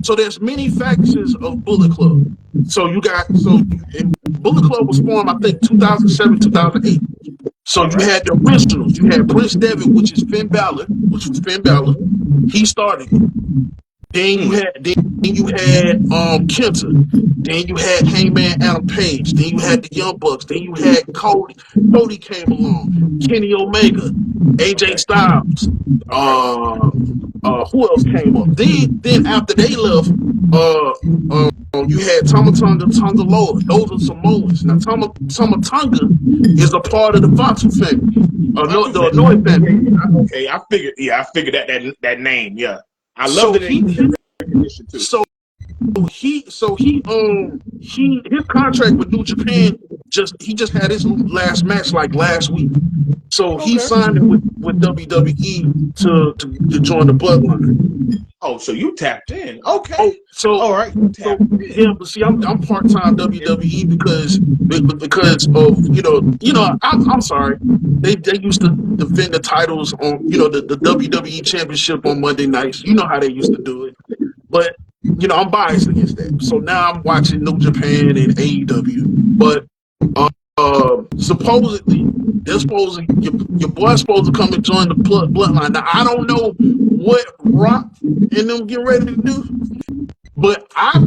So there's many factions of Bullet Club. Bullet Club was formed, I think, 2007, 2008. So you had the originals. You had Prince Devitt, which was Finn Balor. He started it. Then you had Kenta. Then you had Hangman Adam Page. Then you had the Young Bucks. Then you had Cody. Cody came along. Kenny Omega, AJ Styles. Who else came up? Then after they left, you had Tonga Loa. Those are Samoans. Now Tonga is a part of the Fatu family. The Annoy family. Okay, I figured that name. Yeah. I love the recognition too. His contract with New Japan he just had his last match like last week. So he signed it with WWE to join the Bloodline. Oh, so you tapped in. Okay. All right. Yeah, but see, I'm part-time WWE because of I'm sorry. They used to defend the titles on the WWE Championship on Monday nights. You know how they used to do it. But I'm biased against that. So now I'm watching New Japan and AEW. But supposedly your boy's supposed to come and join the Bloodline. Now I don't know what Rock and them get ready to do, but I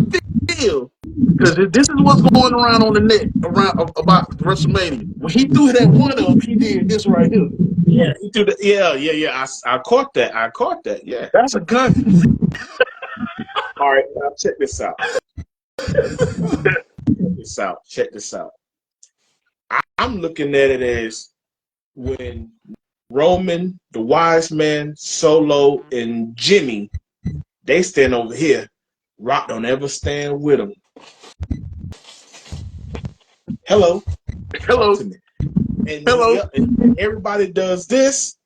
feel Because this is what's going around on the net around about WrestleMania. When he threw that one up, he did this right here. Yeah, he threw the, yeah. I caught that. I caught that. Yeah. That's a gun. All right, now check this out. Check this out. Check this out. I'm looking at it as when Roman, the Wise Man, Solo, and Jimmy, they stand over here. Rock don't ever stand with them. Hello, talk Hello, to me. And hello. yep, and everybody does this.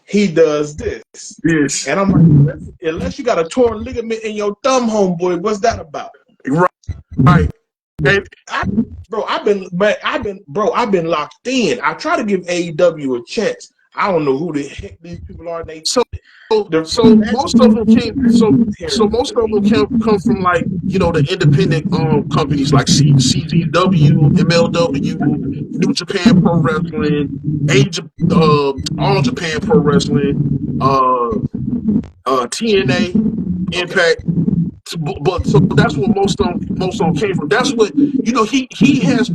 He does this. Yes. And I'm like, unless you got a torn ligament in your thumb, homeboy, what's that about? Right. And I've been locked in. I try to give AEW a chance. I don't know who the heck these people are. so most of them came. So most of them come from like the independent companies like CZW, MLW, New Japan Pro Wrestling, All Japan Pro Wrestling, TNA, Okay. Impact. But so that's what most of them came from. That's what he has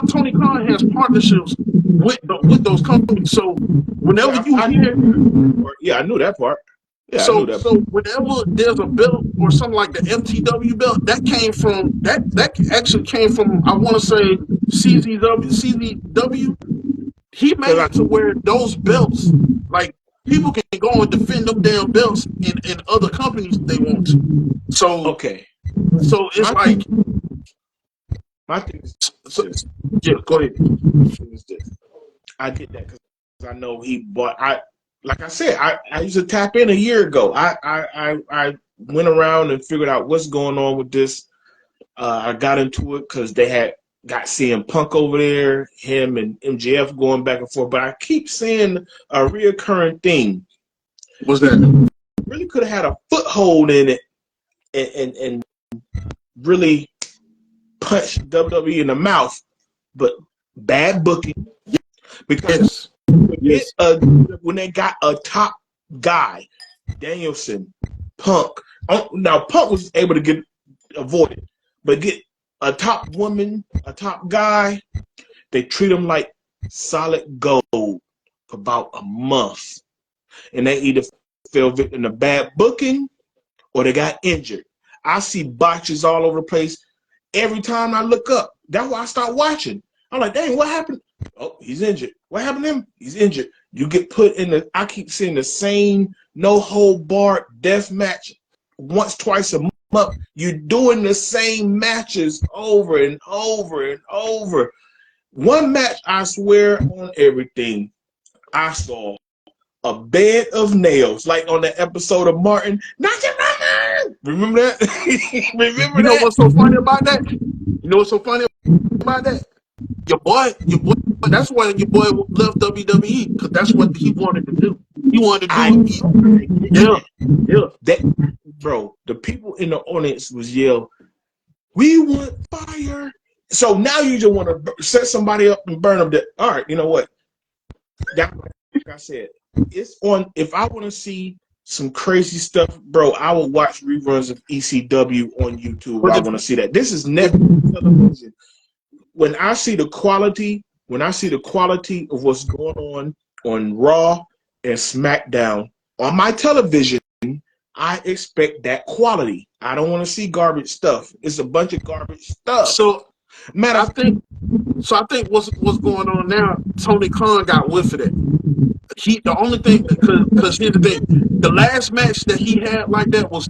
Tony Khan has partnerships with those companies. So whenever you hear I knew that part. Yeah, I knew so that so part. whenever there's a belt or something like the FTW belt, that came from that actually came from, I want to say, CZW. He made Because it to where those belts, like, people can go and defend them damn belts in other companies if they want to. So okay, so it's my like, my thing is so, this. yeah, go ahead. My thing is this. I did that because I know he bought. Like I said, I used to tap in a year ago. I went around and figured out what's going on with this. I got into it because they got CM Punk over there, him and MJF going back and forth. But I keep seeing a reoccurring thing. What's that? Really could have had a foothold in it and really punched WWE in the mouth, but bad booking. Because Yes. when they got a top guy, Danielson, Punk. Now Punk was able to get avoided, but get a top woman, a top guy, they treat him like solid gold for about a month, and they either fell victim to bad booking or they got injured. I see botches all over the place every time I look up. That's why I start watching. I'm like, dang, what happened? Oh, he's injured. What happened to him? He's injured. You get put in I keep seeing the same no hold barred death match once, twice a month. You're doing the same matches over and over and over. One match, I swear on everything, I saw a bed of nails, like on the episode of Martin. Not your mama. Remember that? Remember You know that? what's so funny about that? You know what's so funny about that? Your boy. That's why your boy left WWE, because that's what he wanted to do. He wanted to I do it. Yeah, yeah. that, bro. The people in the audience was yell, "We want fire!" So now you just want to set somebody up and burn them. All right, you know what? That, like I said, it's on. If I want to see some crazy stuff, bro, I will watch reruns of ECW on YouTube. But I want to see that. This is Netflix television. When I see the quality of what's going on Raw and SmackDown on my television, I expect that quality. I don't want to see garbage stuff. It's a bunch of garbage stuff. so Matter I think what's going on now, Tony Khan got whiff of that. The only thing, because here's the thing, the last match that he had like that was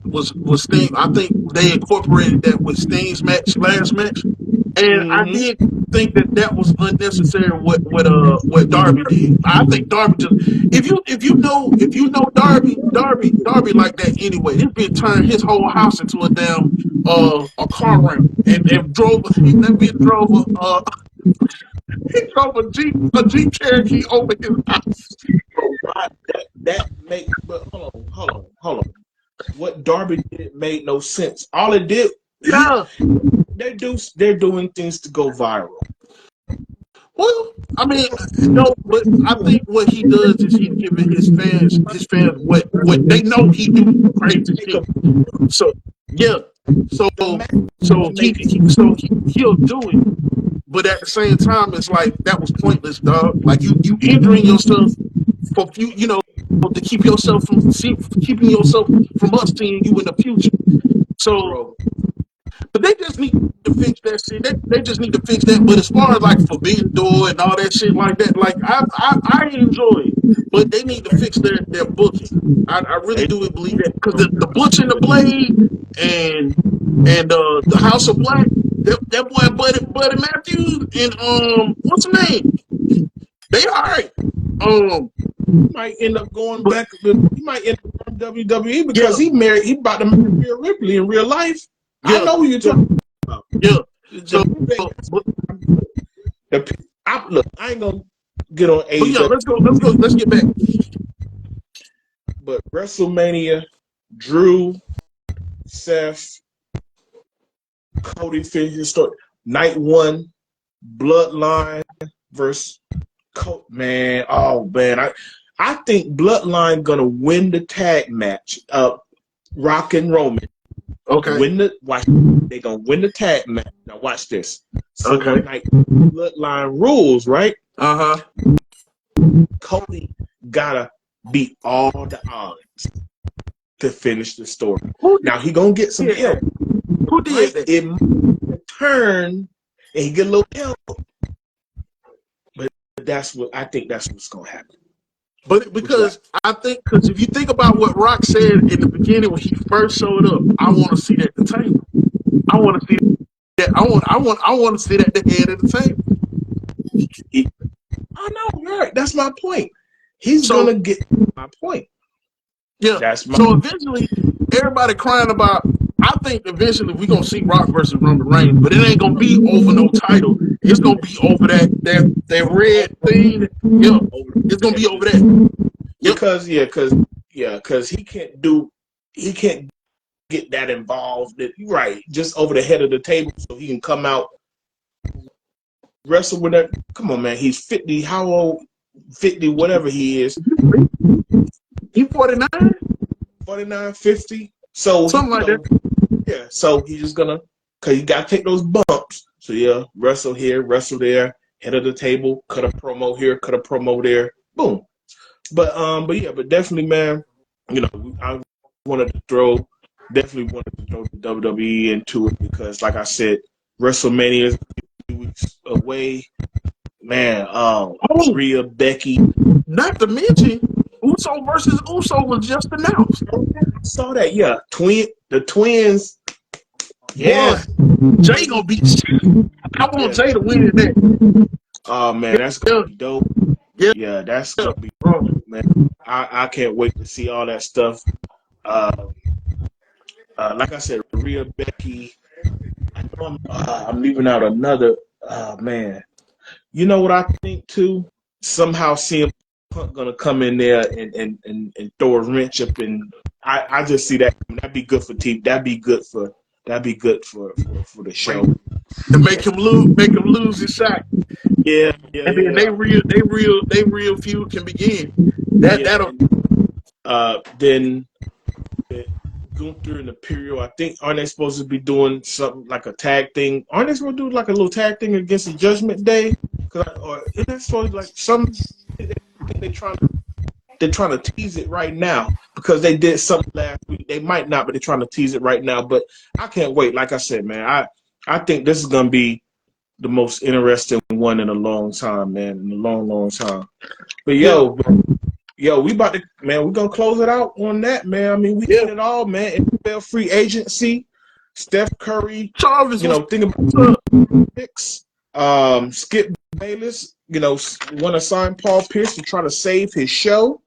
Sting. I think they incorporated that with Sting's last match, and I did think that was unnecessary. What Darby did. I think Darby just, if you know Darby like that anyway. This bitch turned his whole house into a damn a car ramp, and drove that bitch drove he drove a Jeep Cherokee over his house. that make, but hold on. What Darby did made no sense. All it did, Yeah. they're doing things to go viral. Well, I mean, no, but I think what he does is he's giving his fans what they know he do crazy shit. So yeah, So the match so make it. he'll do it. But at the same time, it's like that was pointless, dog. Like you injuring yourself for to keep yourself from keeping yourself from us seeing you in the future. So, Bro, but they just need to fix that shit. They just need to fix that. But as far as like Forbidden Door and all that shit like that, like I enjoy it, but they need to fix their booking. I really they do believe that because the Butch and the Blade and the House of Black, that boy Buddy Matthews and what's his name? They all right. might end up going But back. He might end up on WWE because yeah, he married. He about to marry Rhea Ripley in real life. I yeah, know who you're talking about. yeah. The So, people but look, I ain't gonna get on yeah, AEW, let's get back. but WrestleMania, Drew, Seth, Cody finished his story. Night one, Bloodline versus man. Oh man, I think Bloodline gonna win the tag match. Rock and Roman Okay, they gonna win the tag match. Now watch this. So okay, night Bloodline rules, right? uh-huh. Cody gotta beat all the odds to finish the story. Who Now he gonna get some did help. that? Who did that? It might turn and he get a little help. But I think that's what's gonna happen. But because I think, because if you think about what Rock said in the beginning when he first showed up, I want to sit at the table. I want to see that. I want to sit at the head of the table. I know, right? That's my point. He's So gonna get my point. yeah. That's my So eventually, everybody crying about. I think eventually we're gonna see Rock versus Roman Reigns, but it ain't gonna be over no title. It's gonna be over that red thing. Yeah, it's gonna be over that. Yep. because he can't get that involved. Right, just over the head of the table, so he can come out wrestle with that. Come on, man. He's 50. How old? 50, whatever he is. He 49, 49, 50. So something like that. yeah. So he's just gonna, cause you gotta take those bumps. So yeah, wrestle here, wrestle there, head of the table, cut a promo here, cut a promo there, boom. But definitely, man. I definitely wanted to throw the WWE into it because, like I said, WrestleMania is a few weeks away. Man, Rhea, Becky. Not to mention, Uso versus Uso was just announced. I saw that. Yeah, the twins. Boy, Yeah, Jay gonna beat shit. I want Jay to win that. Oh man, that's Yeah, gonna be dope. yeah, Yeah, that's yeah. gonna be dope, man. I can't wait to see all that stuff. Uh, like I said, Rhea, Becky. I know I'm leaving out another. Man, you know what I think too? Somehow CM Punk gonna come in there and throw a wrench up, and I just see that. That'd be good for TV. That'd be good for the show. To make him lose his shot. Yeah, And then they real feud can begin. That'll Then Gunther and Imperial, I think, aren't they supposed to be doing something like a tag thing? Aren't they supposed to do like a little tag thing against the Judgment Day? Or isn't that supposed to like some? They're trying to tease it right now because they did something last week. They might not, but they're trying to tease it right now. But I can't wait. Like I said, man, I think this is gonna be the most interesting one in a long time, man. In a long, long time. But yeah, we about to, man, we're going to close it out on that, man. I mean, we yeah. hit it all, man. NFL free agency, Steph Curry, Jarvis was think about picks. Skip Bayless, want to sign Paul Pierce to try to save his show.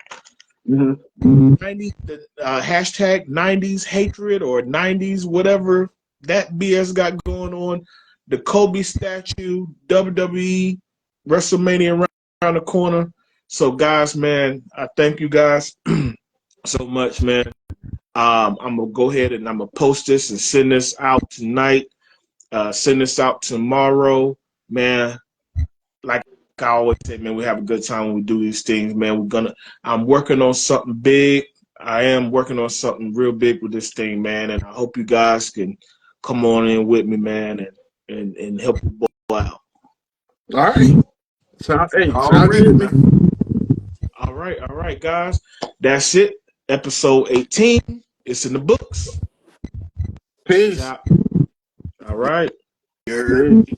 90s, hashtag 90s hatred or 90s, whatever that BS got going on. The Kobe statue, WWE, WrestleMania around the corner. So, guys, man, I thank you guys so much, man. I'm going to go ahead and I'm going to post this and send this out tonight, send this out tomorrow. Man, like I always say, man, we have a good time when we do these things, man. I'm working on something big. I am working on something real big with this thing, man, and I hope you guys can come on in with me, man, and help the boy out. All right. Sound Already, good to me. man. All right, guys. That's it. Episode 18. It's in the books. Peace Peace. out. All right. You're Peace.